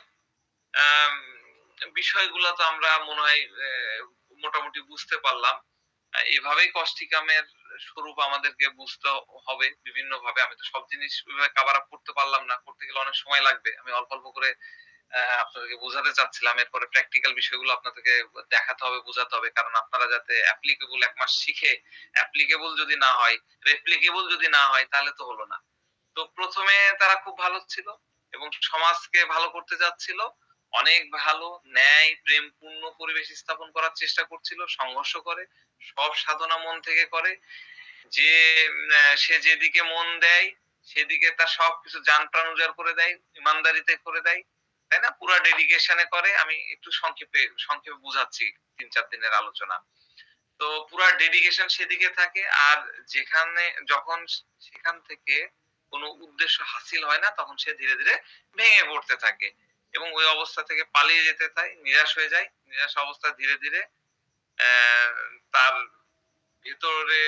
আম বিষয়গুলা তো আমরা মনে হয় মোটামুটি বুঝতে পারলাম। এভাবেই কষ্টিকামের স্বরূপ আমাদেরকে বুঝতে হবে বিভিন্নভাবে। আমি তো সব জিনিস ওইভাবে কভার আপ করতে পারলাম না। করতে গেলে অনেক সময় লাগবে। আমি অল্প করে আপনাদেরকে বোঝাতে চাচ্ছিলাম। এরপরে প্র্যাকটিক্যাল বিষয়গুলো আপনাদেরকে দেখাতে হবে, বোঝাতে হবে। কারণ আপনারা যাতে অ্যাপ্লিকেবল ১ মাস শিখে অ্যাপ্লিকেবল যদি না হয়, রেপ্লিকেবল যদি না হয় তাহলে তো হলো না। তো ১ম এ তারা খুব ভালো ছিল এবং সমাজকে ভালো করতে যাচ্ছিল। অনেক ভালো ন্যায়, প্রেমপূর্ণ পরিবেশ স্থাপন করার চেষ্টা করছিল। সংঘর্ষ করে, সব সাধনা মন থেকে করে। যে সে যেদিকে মন দেয় সেদিকে তার সবকিছু জান প্রাণ উজাড় করে দেয়, ইমানদারিতে করে দেয়। তাই না? পুরা ডেডিকেশন এ করে। আমি একটু সংক্ষেপে বুঝাচ্ছি ৩-৪ দিনের আলোচনা। তো পুরা ডেডিকেশন সেদিকে থাকে। আর যেখানে যখন সেখান থেকে কোন উদ্দেশ্য হাসিল হয় না তখন সে ধীরে ভেঙে পড়তে থাকে এবং ওই অবস্থা থেকে পালিয়ে যেতে চায়, নিরাশ হয়ে যায়। নিরাশ অবস্থায় ধীরে তার ভেতরে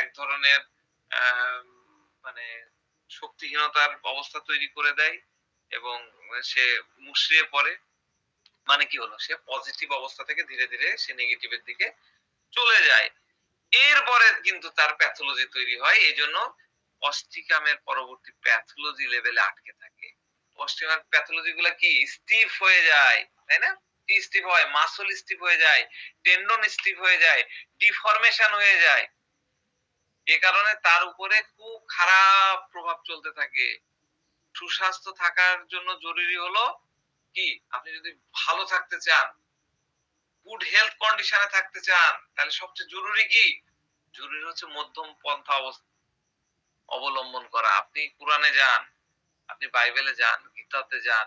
এক ধরনের মানে শক্তিহীনতার অবস্থা তৈরি করে দেয় এবং সে মুষড়িয়ে পড়ে। মানে কি হলো? সে পজিটিভ অবস্থা থেকে ধীরে সে নেগেটিভ এর দিকে চলে যায়। এরপরে কিন্তু তার প্যাথোলজি তৈরি হয়। এজন্য অস্টিকামের পরবর্তী প্যাথোলজি লেভেলে আটকে থাকে। অস্টিকামের প্যাথোলজি গুলা কি? স্টিফ হয়ে যায়, তাই না? কি স্টিফ হয়? মাসল স্টিফ হয়ে যায়, টেন্ডন স্টিফ হয়ে যায়, ডিফরমেশন হয়ে যায়। এ কারণে তার উপরে খুব খারাপ প্রভাব চলতে থাকে। সুস্বাস্থ্য থাকার জন্য জরুরি হলো কি আপনি যদি ভালো থাকতে চান, গুড হেলথ কন্ডিশনে থাকতে চান, তাহলে সবচেয়ে জরুরি কি? জরুরি হচ্ছে মধ্যম পন্থা অবলম্বন করা। আপনি কুরআনে যান, আপনি বাইবেলে যান, গীতাতে যান,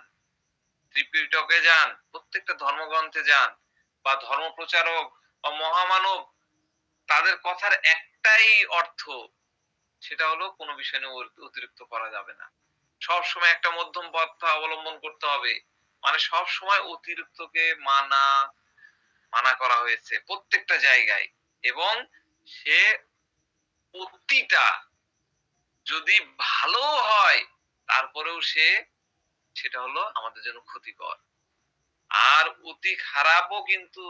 ত্রিপিটকে যান, প্রত্যেকটা ধর্মগ্রন্থে যান, বা ধর্মপ্রচারক বা মহামানব, তাদের কথার একটাই অর্থ, সেটা হলো কোনো বিষয় নিয়ে অতিরিক্ত করা যাবে না। সবসময় একটা মধ্যম পন্থা অবলম্বন করতে হবে। মানে সবসময় অতিরিক্তকে মানা করা হয়েছে প্রত্যেকটা জায়গায়। এবং সে অতিটা যদি ভালো হয়, তারপরেও সেটা হলো আমাদের জন্য ক্ষতিকর। আর অতি খারাপও কিন্তু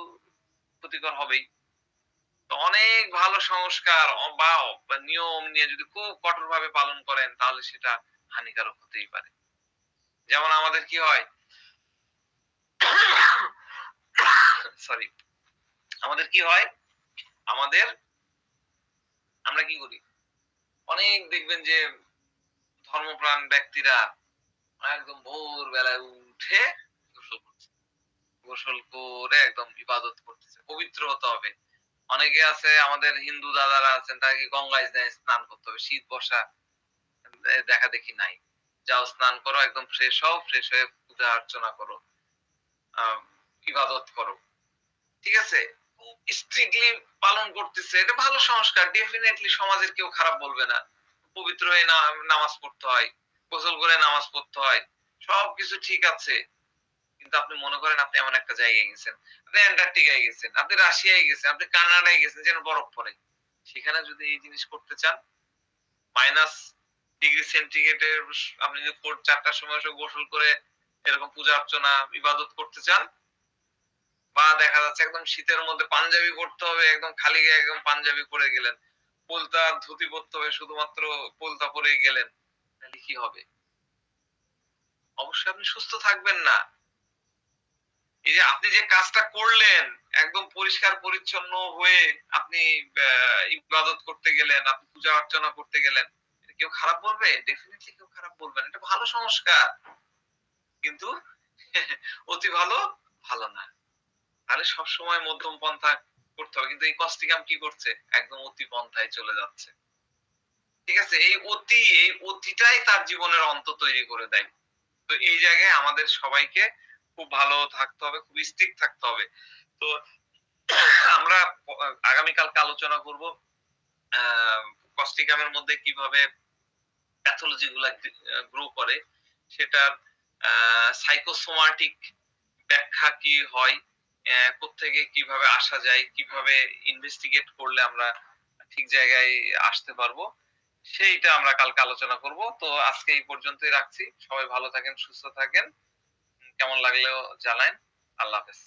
ক্ষতিকর হবেই। তো অনেক ভালো সংস্কার বা নিয়ম নিয়ে যদি খুব কঠোরভাবে পালন করেন, তাহলে সেটা হানিকারক হতেই পারে। যেমন আমাদের কি হয়, সরি, আমাদের কি হয়, আমাদের আমরা কি করি, অনেক দেখবেন যে ধর্মপ্রাণ ব্যক্তিরা একদম ভোর বেলায় উঠে গোসল করছে, গোসল করে একদম ইবাদত করতেছে, পবিত্র হতে হবে। অনেকে আছে, আমাদের হিন্দু দাদারা আছেন, তারা কি গঙ্গায় যায় স্নান করতে হবে, শীত বর্ষা দেখা দেখি নাই। যাও স্নান করো, একদম ফ্রেশ হও, ফ্রেশ হয়ে পূজা অর্চনা করো, আহ ইবাদত করো। ঠিক আছে, স্ট্রিক্টলি পালন করতেছে, এটা ভালো সংস্কার, ডেফিনেটলি সমাজের কেউ খারাপ বলবে না। পবিত্র হয়ে নামাজ পড়তে হয়, গোসল করে নামাজ পড়তে হয়, সবকিছু ঠিক আছে। কিন্তু আপনি মনে করেন আপনি এমন একটা জায়গায় গেছেন, আপনি অ্যান্টার্কটিকায় গেছেন, আপনি রাশিয়ায় গেছেন, আপনি কানাডায় গেছেন, যেন বরফ পড়ে, সেখানে যদি এই জিনিস করতে চান, -ডিগ্রি সেন্টিগ্রেডের, আপনি যদি ভোর 4টার সময় এসে গোসল করে এরকম পূজা অর্চনা ইবাদত করতে চান, বা দেখা যাচ্ছে একদম শীতের মধ্যে পাঞ্জাবি পরতে হবে, একদম খালি গায়ে একদম পাঞ্জাবি পরে গেলেন, পোলতা ধুতি পরতে হবে, শুধুমাত্র পোলতা পরেই গেলেন, তাহলে কি হবে? অবশ্যই আপনি সুস্থ থাকবেন না। এই যে আপনি যে কাজটা করলেন, একদম পরিষ্কার পরিচ্ছন্ন হয়ে আপনি ইবাদত করতে গেলেন, আপনি পূজা অর্চনা করতে গেলেন, এটা কেউ খারাপ বলবে? ডেফিনিটলি কেউ খারাপ বলবে না, এটা ভালো সংস্কার। কিন্তু অতি ভালো না। তাহলে সবসময় মধ্যম পন্থা করতে হবে। কিন্তু এই কস্টিকাম কি করছে? একদম অতি পন্থায় চলে যাচ্ছে। ঠিক আছে? এই অতিটাই তার জীবনের অন্ত তৈরি করে দেয়। তো এই জায়গায় আমাদের সবাইকে খুব ভালো থাকতে হবে, খুব স্ট্রিক্ট থাকতে হবে। তো আমরা আগামীকালকে আলোচনা করব আ কস্টিকামের মধ্যে কিভাবে প্যাথোলজি গুলা গ্রো করে, সেটার সাইকোসোমাটিক ব্যাখ্যা কি হয়, কোত্থেকে কিভাবে আসা যায়, কিভাবে ইনভেস্টিগেট করলে আমরা ঠিক জায়গায় আসতে পারবো, সেইটা আমরা কালকে আলোচনা করব। তো আজকে এই পর্যন্তই রাখছি। সবাই ভালো থাকেন, সুস্থ থাকেন। কেমন লাগলেও জানায়েন। আল্লাহ হাফেজ।